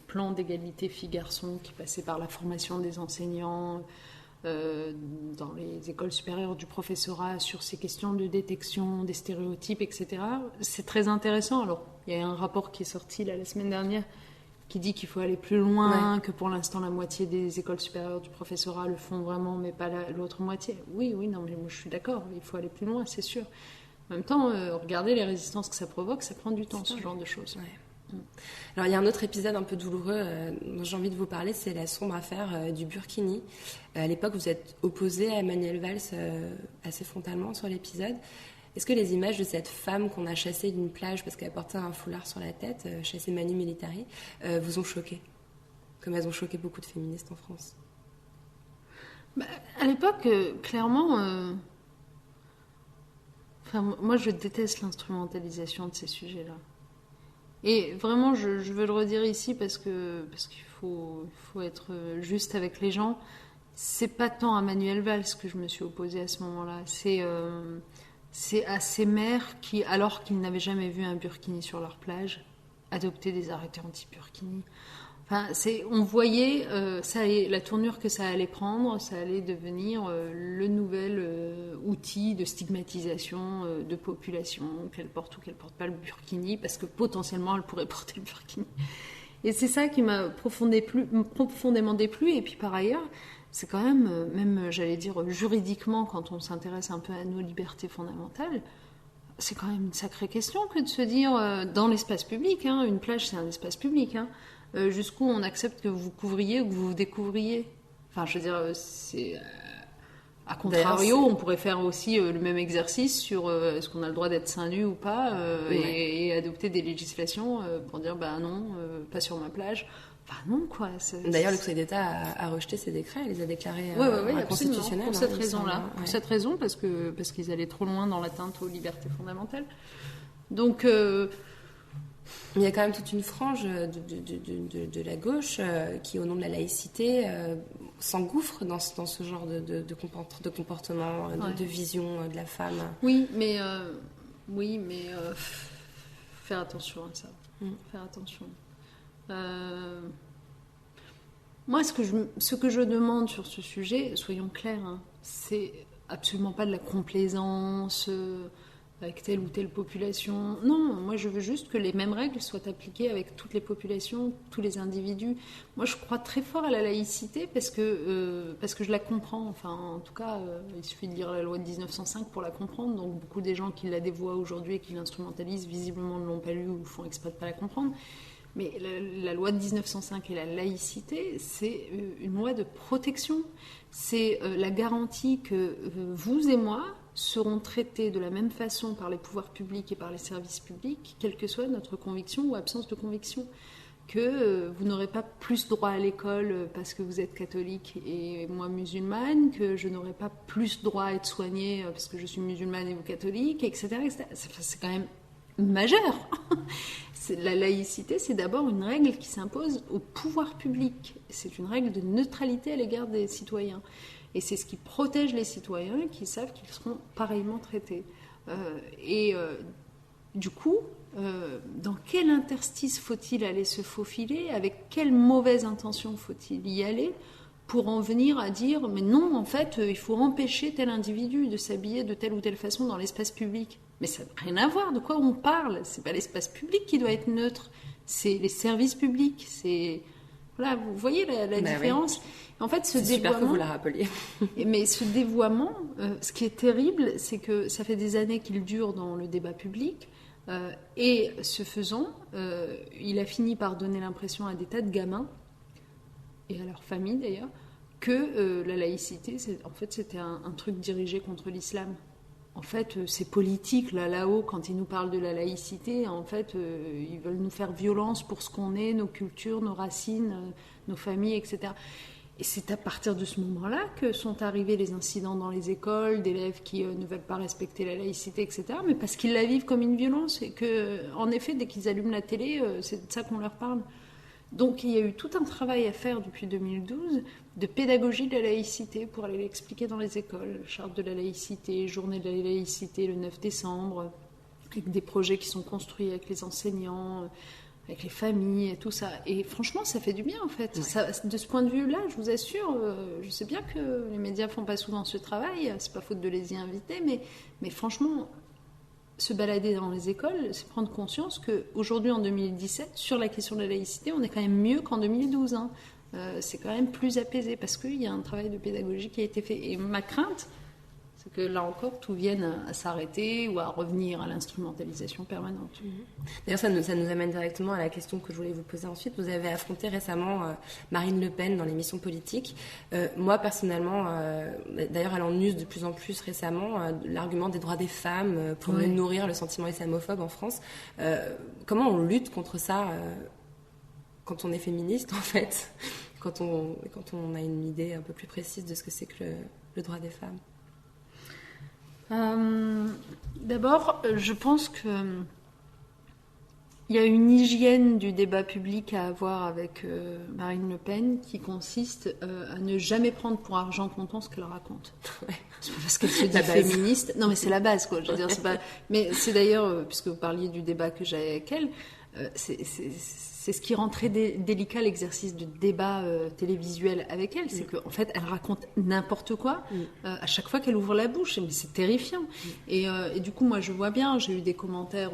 plan d'égalité filles-garçons qui passait par la formation des enseignants dans les écoles supérieures du professorat sur ces questions de détection des stéréotypes, etc. C'est très intéressant. Alors, il y a un rapport qui est sorti la semaine dernière qui dit qu'il faut aller plus loin, que pour l'instant la moitié des écoles supérieures du professorat le font vraiment, mais pas l'autre moitié. Oui, non, mais moi je suis d'accord, il faut aller plus loin, c'est sûr. En même temps, regardez les résistances que ça provoque, ça prend du temps, ce genre de choses. Alors il y a un autre épisode un peu douloureux dont j'ai envie de vous parler, c'est la sombre affaire du Burkini. À l'époque, vous êtes opposé à Manuel Valls assez frontalement sur l'épisode. Est-ce que les images de cette femme qu'on a chassée d'une plage parce qu'elle portait un foulard sur la tête, chassée Manu Militari, vous ont choqué, comme elles ont choqué beaucoup de féministes en France? À l'époque, clairement, moi je déteste l'instrumentalisation de ces sujets-là. Et vraiment, je veux le redire ici parce qu'il faut être juste avec les gens. C'est pas tant à Manuel Valls que je me suis opposée à ce moment-là. C'est à ces mères qui, alors qu'ils n'avaient jamais vu un burkini sur leur plage, adoptaient des arrêtés anti-burkini. Enfin, on voyait la tournure que ça allait prendre, ça allait devenir le nouvel outil de stigmatisation de population, qu'elle porte ou qu'elle porte pas le burkini, parce que potentiellement elle pourrait porter le burkini. Et c'est ça qui m'a profondément déplu. Et puis par ailleurs, c'est quand même j'allais dire juridiquement, quand on s'intéresse un peu à nos libertés fondamentales, c'est quand même une sacrée question que de se dire dans l'espace public, une plage c'est un espace public, jusqu'où on accepte que vous couvriez ou que vous vous découvriez. Enfin, je veux dire, c'est... A contrario, on pourrait faire aussi le même exercice sur est-ce qu'on a le droit d'être seins nus ou pas, et adopter des législations pour dire, non, pas sur ma plage. Enfin, non, quoi. D'ailleurs, le Conseil d'État a rejeté ces décrets, il les a déclarés inconstitutionnels. Pour cette raison-là. Pour cette raison, parce qu'ils allaient trop loin dans l'atteinte aux libertés fondamentales. Donc... Il y a quand même toute une frange de la gauche qui, au nom de la laïcité, s'engouffre dans ce genre de comportement, de vision de la femme. Oui, mais faire attention à ça. Faire attention. Moi, ce que je demande sur ce sujet, soyons clairs, c'est absolument pas de la complaisance... avec telle ou telle population. Non, moi je veux juste que les mêmes règles soient appliquées avec toutes les populations, tous les individus. Moi je crois très fort à la laïcité parce que je la comprends. Enfin, en tout cas, il suffit de lire la loi de 1905 pour la comprendre. Donc beaucoup des gens qui la dévoient aujourd'hui et qui l'instrumentalisent, visiblement ne l'ont pas lue ou font exprès de ne pas la comprendre. Mais la loi de 1905 et la laïcité, c'est une loi de protection. C'est la garantie que vous et moi seront traités de la même façon par les pouvoirs publics et par les services publics, quelle que soit notre conviction ou absence de conviction. Que vous n'aurez pas plus droit à l'école parce que vous êtes catholique et moi musulmane, que je n'aurai pas plus droit à être soignée parce que je suis musulmane et vous catholique, etc. etc. C'est quand même majeur. La laïcité, c'est d'abord une règle qui s'impose au pouvoir public. C'est une règle de neutralité à l'égard des citoyens. Et c'est ce qui protège les citoyens qui savent qu'ils seront pareillement traités. Du coup, dans quel interstice faut-il aller se faufiler? Avec quelle mauvaise intention faut-il y aller pour en venir à dire mais non, en fait, il faut empêcher tel individu de s'habiller de telle ou telle façon dans l'espace public? Mais ça n'a rien à voir. De quoi on parle? C'est pas l'espace public qui doit être neutre, c'est les services publics. C'est... Voilà, vous voyez la différence. Oui. En fait, c'est super que vous la rappeliez. Mais ce dévoiement, ce qui est terrible, c'est que ça fait des années qu'il dure dans le débat public. Et ce faisant, il a fini par donner l'impression à des tas de gamins, et à leur famille d'ailleurs, que la laïcité, c'était un truc dirigé contre l'islam. En fait, c'est politique, là-haut, quand ils nous parlent de la laïcité, en fait, ils veulent nous faire violence pour ce qu'on est, nos cultures, nos racines, nos familles, etc. Et c'est à partir de ce moment-là que sont arrivés les incidents dans les écoles, d'élèves qui ne veulent pas respecter la laïcité, etc. Mais parce qu'ils la vivent comme une violence et que, en effet, dès qu'ils allument la télé, c'est de ça qu'on leur parle. Donc il y a eu tout un travail à faire depuis 2012 de pédagogie de la laïcité pour aller l'expliquer dans les écoles. Charte de la laïcité, journée de la laïcité le 9 décembre, avec des projets qui sont construits avec les enseignants, avec les familles et tout ça. Et franchement, ça fait du bien en fait. Ouais. Ça, de ce point de vue-là, je vous assure, je sais bien que les médias font pas souvent ce travail, c'est pas faute de les y inviter, mais franchement... Se balader dans les écoles, c'est prendre conscience qu'aujourd'hui, en 2017, sur la question de la laïcité, on est quand même mieux qu'en 2012. C'est quand même plus apaisé parce qu'il y a un travail de pédagogie qui a été fait. Et ma crainte, C'est que là encore, tout vienne à s'arrêter ou à revenir à l'instrumentalisation permanente. D'ailleurs, ça nous amène directement à la question que je voulais vous poser ensuite. Vous avez affronté récemment Marine Le Pen dans l'émission politique. Moi, personnellement, d'ailleurs, elle en use de plus en plus récemment l'argument des droits des femmes pour nourrir le sentiment islamophobe en France. Comment on lutte contre ça quand on est féministe, en fait, quand on a une idée un peu plus précise de ce que c'est que le droit des femmes? D'abord, je pense que il y a une hygiène du débat public à avoir avec Marine Le Pen qui consiste à ne jamais prendre pour argent comptant ce qu'elle raconte. C'est pas parce qu'elle se dit féministe. Non, mais c'est la base, quoi. Je veux dire, c'est pas. Mais c'est d'ailleurs, puisque vous parliez du débat que j'avais avec elle, c'est ce qui rend très délicat l'exercice de débat télévisuel avec elle. C'est qu'en fait, elle raconte n'importe quoi à chaque fois qu'elle ouvre la bouche. Mais c'est terrifiant. Et du coup, moi, je vois bien, j'ai eu des commentaires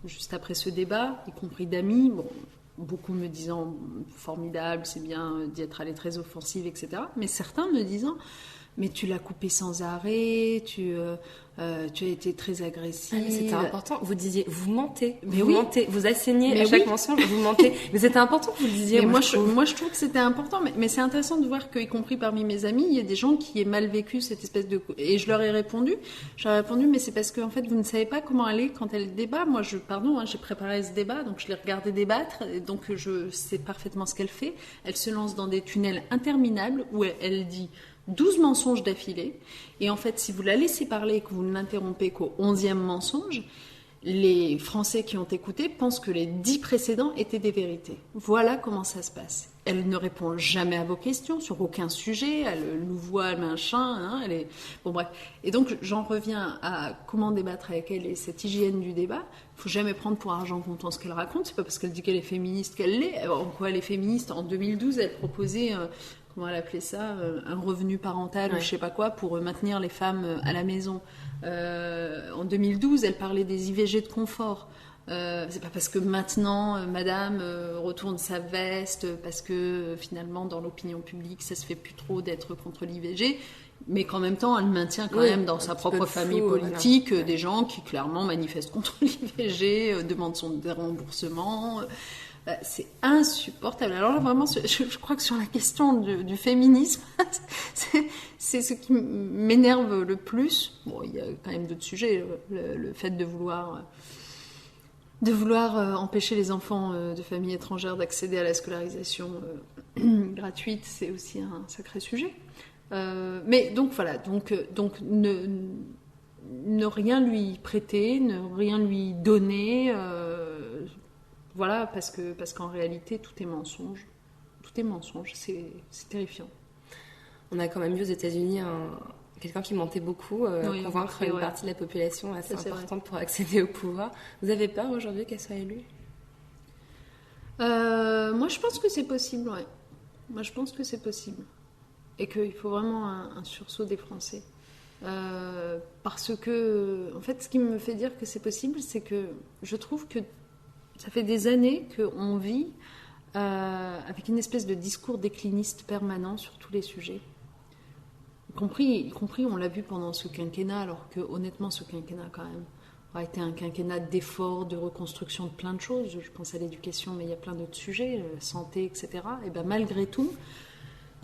juste après ce débat, y compris d'amis, beaucoup me disant formidable, c'est bien d'être allée très offensive, etc. Mais certains me disant, mais tu l'as coupé sans arrêt, tu as été très agressive. Ah, mais c'était important. Vous disiez, vous mentez. Mais vous mentez. Vous assignez à chaque mensonge, vous mentez. Mais c'était important que vous le disiez. Mais moi, je trouve que c'était important. Mais c'est intéressant de voir qu'y compris parmi mes amis, il y a des gens qui aient mal vécu cette espèce de... Et je leur ai répondu. Mais c'est parce que en fait, vous ne savez pas comment elle est quand elle débat. Moi, j'ai préparé ce débat, donc je l'ai regardé débattre. Et donc, je sais parfaitement ce qu'elle fait. Elle se lance dans des tunnels interminables où elle dit 12 mensonges d'affilée. Et en fait, si vous la laissez parler et que vous ne l'interrompez qu'au 11e mensonge, les Français qui ont écouté pensent que les 10 précédents étaient des vérités. Voilà comment ça se passe. Elle ne répond jamais à vos questions sur aucun sujet. Elle nous voit machin. Elle est... Bon, bref. Et donc, j'en reviens à comment débattre avec elle et cette hygiène du débat. Il ne faut jamais prendre pour argent comptant ce qu'elle raconte. C'est pas parce qu'elle dit qu'elle est féministe qu'elle l'est. En quoi elle est féministe? En 2012, elle proposait... comment elle appelait ça, un revenu parental ou je sais pas quoi pour maintenir les femmes à la maison. En 2012, elle parlait des IVG de confort. C'est pas parce que maintenant, madame retourne sa veste, parce que finalement, dans l'opinion publique, ça se fait plus trop d'être contre l'IVG, mais qu'en même temps, elle maintient quand même dans sa propre famille politique des gens qui clairement manifestent contre l'IVG, demandent son déremboursement. C'est insupportable. Alors là, vraiment, je crois que sur la question du féminisme, c'est ce qui m'énerve le plus. Bon, il y a quand même d'autres sujets. Le fait de vouloir empêcher les enfants de familles étrangères d'accéder à la scolarisation gratuite, c'est aussi un sacré sujet. Mais donc voilà, donc ne rien lui prêter, ne rien lui donner. Voilà, parce qu'en réalité, tout est mensonge. Tout est mensonge, c'est terrifiant. On a quand même vu aux États-Unis quelqu'un qui mentait beaucoup, convaincre une partie de la population assez importante pour accéder au pouvoir. Vous avez peur aujourd'hui qu'elle soit élue? Moi, je pense que c'est possible, ouais. Moi, je pense que c'est possible. Et qu'il faut vraiment un sursaut des Français. Parce que, en fait, ce qui me fait dire que c'est possible, c'est que je trouve que ça fait des années qu'on vit avec une espèce de discours décliniste permanent sur tous les sujets. Y compris, on l'a vu pendant ce quinquennat, alors que honnêtement, ce quinquennat, quand même, a été un quinquennat d'efforts, de reconstruction de plein de choses. Je pense à l'éducation, mais il y a plein d'autres sujets, santé, etc. Et bien, malgré tout,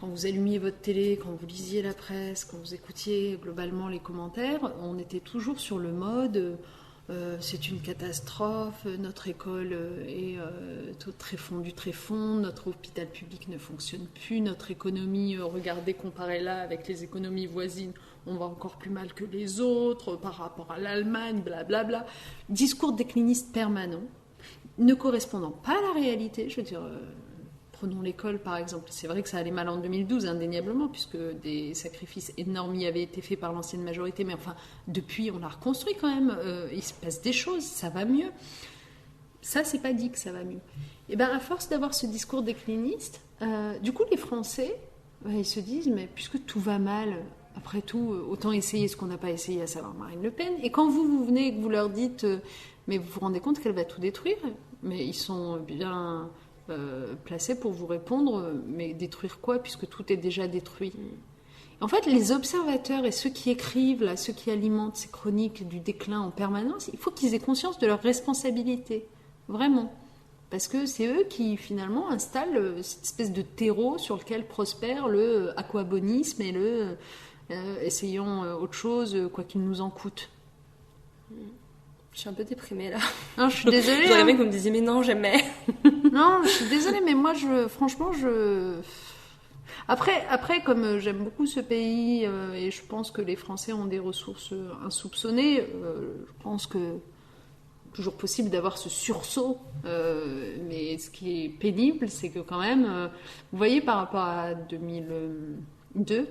quand vous allumiez votre télé, quand vous lisiez la presse, quand vous écoutiez globalement les commentaires, on était toujours sur le mode... c'est une catastrophe, notre école est très fond, notre hôpital public ne fonctionne plus, notre économie, regardez, comparez-la avec les économies voisines, on va encore plus mal que les autres par rapport à l'Allemagne, blablabla. Discours décliniste permanent, ne correspondant pas à la réalité, je veux dire... Prenons l'école, par exemple. C'est vrai que ça allait mal en 2012, indéniablement, puisque des sacrifices énormes y avaient été faits par l'ancienne majorité. Mais enfin, depuis, on l'a reconstruit quand même. Il se passe des choses, ça va mieux. Ça, c'est pas dit que ça va mieux. Et bien, à force d'avoir ce discours décliniste, du coup, les Français, ils se disent, mais puisque tout va mal, après tout, autant essayer ce qu'on n'a pas essayé, à savoir Marine Le Pen. Et quand vous venez et que vous leur dites, mais vous vous rendez compte qu'elle va tout détruire, mais ils sont bien... placé pour vous répondre, mais détruire quoi, puisque tout est déjà détruit. En fait, les observateurs et ceux qui écrivent, là, ceux qui alimentent ces chroniques du déclin en permanence, il faut qu'ils aient conscience de leur responsabilité, vraiment. Parce que c'est eux qui, finalement, installent cette espèce de terreau sur lequel prospère le aquabonisme et le essayons autre chose, quoi qu'il nous en coûte. Je suis un peu déprimée, là. Non, je suis désolée. J'aurais aimé que vous me disiez, mais non, jamais. Non, je suis désolée, mais moi, franchement, Après, comme j'aime beaucoup ce pays et je pense que les Français ont des ressources insoupçonnées, je pense que c'est toujours possible d'avoir ce sursaut. Mais ce qui est pénible, c'est que quand même, vous voyez, par rapport à 2002,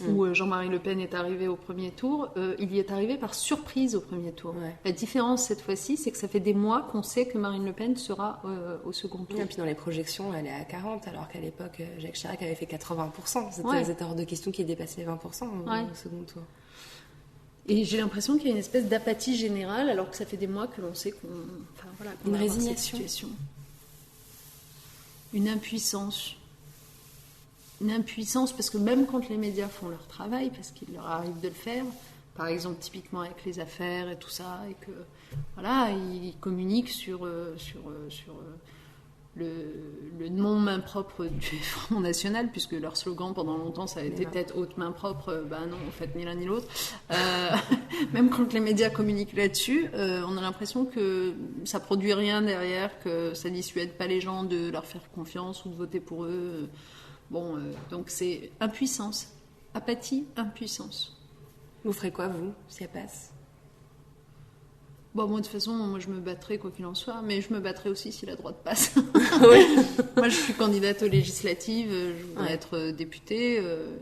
où Jean-Marie Le Pen est arrivé au premier tour, il y est arrivé par surprise au premier tour. Ouais. La différence cette fois-ci, c'est que ça fait des mois qu'on sait que Marine Le Pen sera au second tour. Et puis dans les projections, elle est à 40, alors qu'à l'époque, Jacques Chirac avait fait 80%. C'était hors de question qu'il dépasse les 20% au second tour. Et j'ai l'impression qu'il y a une espèce d'apathie générale, alors que ça fait des mois que l'on sait qu'on une résignation. Une impuissance. Une impuissance, parce que même quand les médias font leur travail, parce qu'il leur arrive de le faire, par exemple typiquement avec les affaires et tout ça, et que voilà, ils communiquent sur le non-main propre du Front National, puisque leur slogan pendant longtemps ça a été tête haute main propre, non en fait ni l'un ni l'autre. Même quand les médias communiquent là-dessus, on a l'impression que ça produit rien derrière, que ça dissuade pas les gens de leur faire confiance ou de voter pour eux. Donc c'est impuissance, apathie, impuissance. Vous ferez quoi, vous, si elle passe ? Moi, de toute façon, je me battrai quoi qu'il en soit, mais je me battrai aussi si la droite passe. Oui. Moi, je suis candidate aux législatives, je voudrais être députée,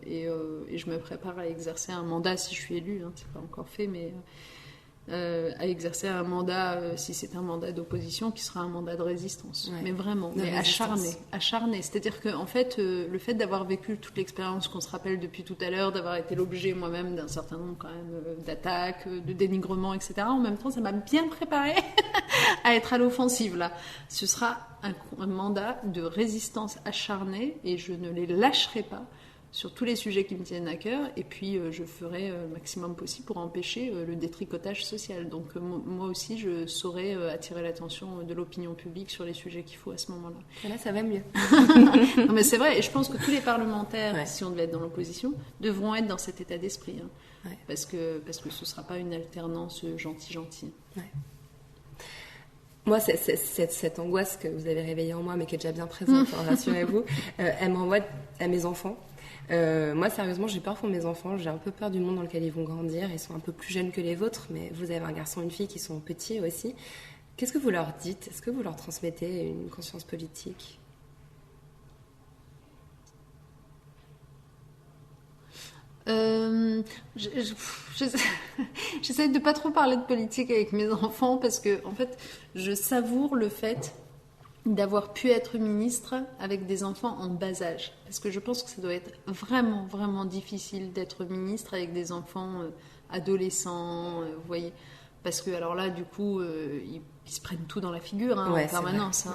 et je me prépare à exercer un mandat si je suis élue, c'est pas encore fait, mais à exercer un mandat, si c'est un mandat d'opposition, qui sera un mandat de résistance. Ouais. Mais vraiment, acharné. C'est-à-dire que, en fait, le fait d'avoir vécu toute l'expérience qu'on se rappelle depuis tout à l'heure, d'avoir été l'objet moi-même d'un certain nombre quand même d'attaques, de dénigrements, etc. En même temps, ça m'a bien préparée à être à l'offensive là. Ce sera un mandat de résistance acharnée et je ne les lâcherai pas sur tous les sujets qui me tiennent à cœur, et puis je ferai le maximum possible pour empêcher le détricotage social. Donc moi aussi, je saurai attirer l'attention de l'opinion publique sur les sujets qu'il faut à ce moment-là. Et là, ça va mieux. Non, mais c'est vrai, et je pense que tous les parlementaires, si on devait être dans l'opposition, devront être dans cet état d'esprit, parce que ce ne sera pas une alternance gentil-gentil. Ouais. Moi, cette angoisse que vous avez réveillée en moi, mais qui est déjà bien présente, rassurez-vous, elle m'envoie à mes enfants. Moi, sérieusement, j'ai peur pour mes enfants. J'ai un peu peur du monde dans lequel ils vont grandir. Ils sont un peu plus jeunes que les vôtres, mais vous avez un garçon et une fille qui sont petits aussi. Qu'est-ce que vous leur dites ? Est-ce que vous leur transmettez une conscience politique ? J'essaie de pas trop parler de politique avec mes enfants parce que, en fait, je savoure le fait d'avoir pu être ministre avec des enfants en bas âge. Parce que je pense que ça doit être vraiment, vraiment difficile d'être ministre avec des enfants adolescents, vous voyez. Parce que, alors là, du coup, ils se prennent tout dans la figure en permanence,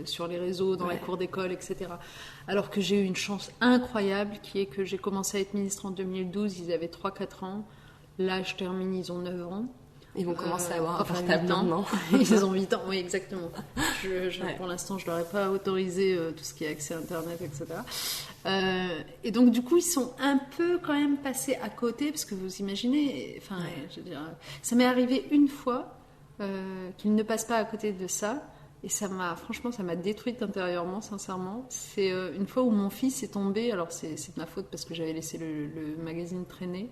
sur les réseaux, dans la cour d'école, etc. Alors que j'ai eu une chance incroyable qui est que j'ai commencé à être ministre en 2012, ils avaient 3-4 ans. Là, je termine, ils ont 9 ans. Ils vont commencer à avoir un portable maintenant. Ils ont 8 ans, oui, exactement. Pour l'instant, je ne leur ai pas autorisé tout ce qui est accès à Internet, etc. Et donc, du coup, ils sont un peu quand même passés à côté, parce que vous imaginez, je veux dire, ça m'est arrivé une fois qu'ils ne passent pas à côté de ça. Et franchement, ça m'a détruite intérieurement, sincèrement. C'est une fois où mon fils est tombé, alors c'est de ma faute parce que j'avais laissé le magazine traîner,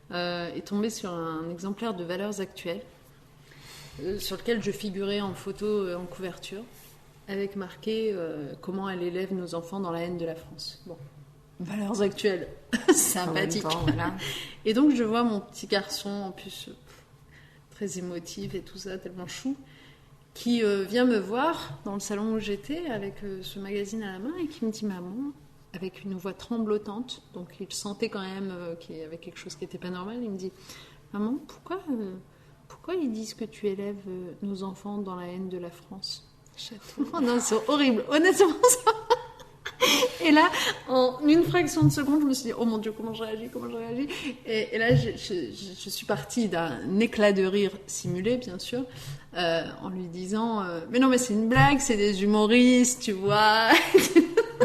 est tombé sur un exemplaire de Valeurs Actuelles, sur lequel je figurais en photo en couverture, avec marqué comment elle élève nos enfants dans la haine de la France. Bon, Valeurs Actuelles, sympathique. En même temps, voilà. Et donc je vois mon petit garçon, en plus très émotif et tout ça, tellement chou, qui vient me voir dans le salon où j'étais avec ce magazine à la main et qui me dit « Maman », avec une voix tremblotante, donc il sentait quand même qu'il y avait quelque chose qui n'était pas normal, il me dit « Maman, pourquoi ils disent que tu élèves nos enfants dans la haine de la France ?» Oh non, c'est horrible, honnêtement ça. Et là, en une fraction de seconde, je me suis dit, oh mon Dieu, comment je réagis. Et là, je suis partie d'un éclat de rire simulé, bien sûr, en lui disant, mais non, mais c'est une blague, c'est des humoristes, tu vois.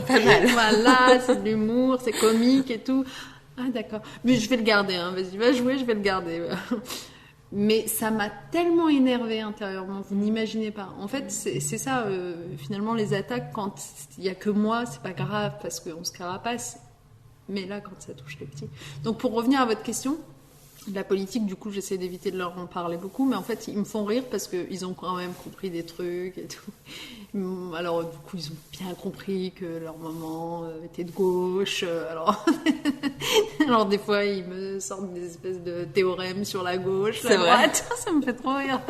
Pas mal. Voilà, c'est de l'humour, c'est comique et tout. Ah d'accord, mais je vais le garder, hein. Vas-y, va jouer, je vais le garder. Mais ça m'a tellement énervée intérieurement, vous n'imaginez pas. En fait, c'est ça, finalement, les attaques, quand il n'y a que moi, c'est pas grave, parce qu'on se carapace. Mais là, quand ça touche les petits. Donc pour revenir à votre question, la politique, du coup, j'essaie d'éviter de leur en parler beaucoup, mais en fait, ils me font rire parce qu'ils ont quand même compris des trucs et tout. Alors, du coup, ils ont bien compris que leur maman était de gauche. Alors, des fois, ils me sortent des espèces de théorèmes sur la gauche, la droite. Ça me fait trop rire.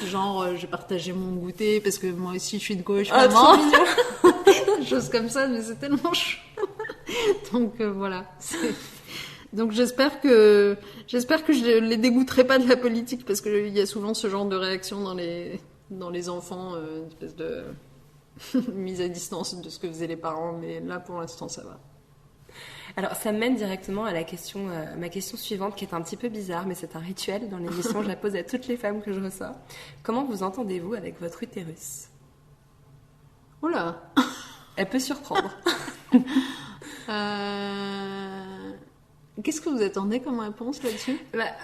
Genre, j'ai partagé mon goûter parce que moi aussi, je suis de gauche, maman. Des choses comme ça, mais c'est tellement chaud. Donc, voilà. Donc j'espère que je les dégoûterai pas de la politique parce qu'il y a souvent ce genre de réaction dans les enfants, une espèce de mise à distance de ce que faisaient les parents, mais là pour l'instant ça va. Alors ça me mène directement à ma question suivante qui est un petit peu bizarre, mais c'est un rituel dans l'émission, je la pose à toutes les femmes que je reçois. Comment vous entendez-vous avec votre utérus ? Oula. Elle peut surprendre. Qu'est-ce que vous attendez comme réponse là-dessus ?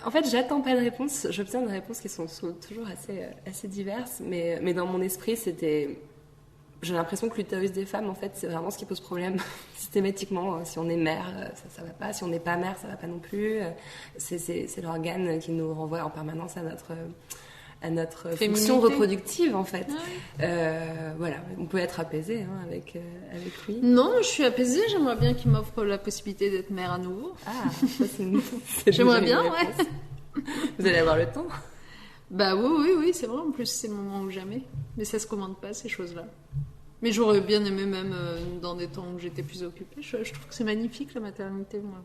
En fait, j'attends pas de réponse. J'obtiens des réponses qui sont toujours assez diverses. Mais dans mon esprit, j'ai l'impression que l'utérus des femmes, en fait, c'est vraiment ce qui pose problème systématiquement. Si on est mère, ça va pas. Si on n'est pas mère, ça va pas non plus. C'est l'organe qui nous renvoie en permanence à notre fonction reproductive, en fait. Voilà, on peut être apaisé avec lui. Non, je suis apaisée. J'aimerais bien qu'il m'offre la possibilité d'être mère à nouveau. Ah, ça c'est j'aimerais bien, ouais. Vous allez avoir le temps. Bah oui, c'est vrai. En plus, c'est le moment ou jamais. Mais ça se commande pas, ces choses-là. Mais j'aurais bien aimé même dans des temps où j'étais plus occupée. Je trouve que c'est magnifique, la maternité, moi.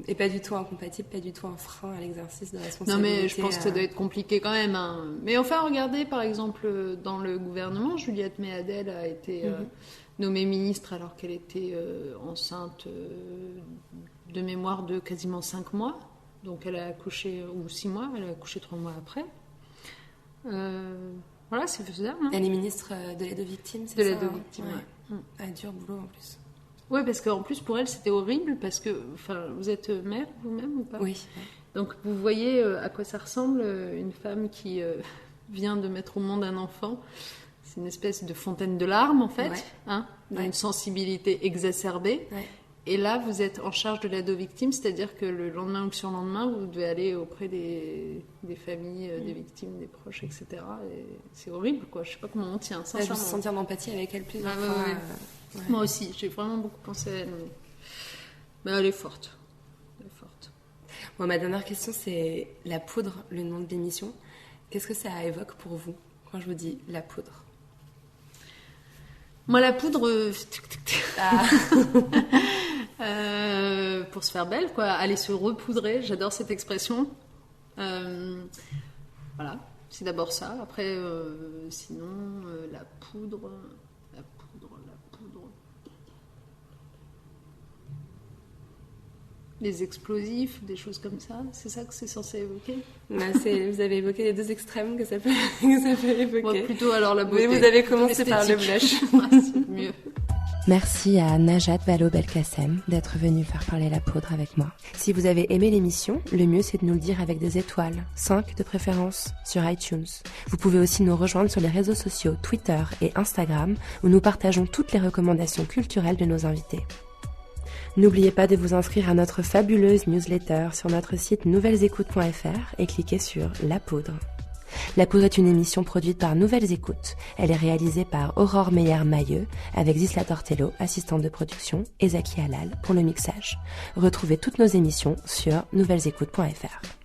Et pas du tout incompatible, pas du tout un frein à l'exercice de responsabilité. Non mais je pense que ça doit être compliqué quand même. Hein. Mais enfin, regardez, par exemple, dans le gouvernement, Juliette Méadel a été nommée ministre alors qu'elle était enceinte de mémoire de quasiment 5 mois. Donc elle a accouché, ou 6 mois, elle a accouché 3 mois après. Voilà, c'est faisable. Hein. Elle est ministre de l'aide aux victimes, c'est ça ? De l'aide aux victimes, ouais. Un dur boulot en plus. Oui, parce qu'en plus, pour elle, c'était horrible, parce que, vous êtes mère vous-même ou pas ? Oui. Donc, vous voyez à quoi ça ressemble, une femme qui vient de mettre au monde un enfant. C'est une espèce de fontaine de larmes, en fait, d'une sensibilité exacerbée. Ouais. Et là, vous êtes en charge de l'aide aux victimes, c'est-à-dire que le lendemain ou le surlendemain, vous devez aller auprès des familles, des victimes, des proches, etc. Et c'est horrible, quoi. Je ne sais pas comment on tient, sincèrement. Je me sentir d'empathie avec elle plusieurs fois. Ouais. Moi aussi, j'ai vraiment beaucoup pensé à elle. Mais elle est forte. Bon, ma dernière question, c'est la poudre, le nom de l'émission. Qu'est-ce que ça évoque pour vous quand je vous dis la poudre ? Moi, la poudre... pour se faire belle, quoi. Aller se repoudrer, j'adore cette expression. Voilà, c'est d'abord ça. Après, sinon, la poudre... Les explosifs, des choses comme ça, c'est ça que c'est censé évoquer ? Vous avez évoqué les deux extrêmes que ça peut évoquer. Moi, plutôt alors la beauté. Mais vous avez commencé par le blush. C'est mieux. Merci à Najat Vallaud-Belkacem d'être venue faire parler la poudre avec moi. Si vous avez aimé l'émission, le mieux c'est de nous le dire avec des étoiles, 5 de préférence, sur iTunes. Vous pouvez aussi nous rejoindre sur les réseaux sociaux Twitter et Instagram, où nous partageons toutes les recommandations culturelles de nos invités. N'oubliez pas de vous inscrire à notre fabuleuse newsletter sur notre site nouvellesécoutes.fr et cliquez sur La Poudre. La Poudre est une émission produite par Nouvelles Écoutes. Elle est réalisée par Aurore Meyer-Mailleux avec Zisla Tortello, assistante de production, et Zaki Halal pour le mixage. Retrouvez toutes nos émissions sur nouvellesécoutes.fr.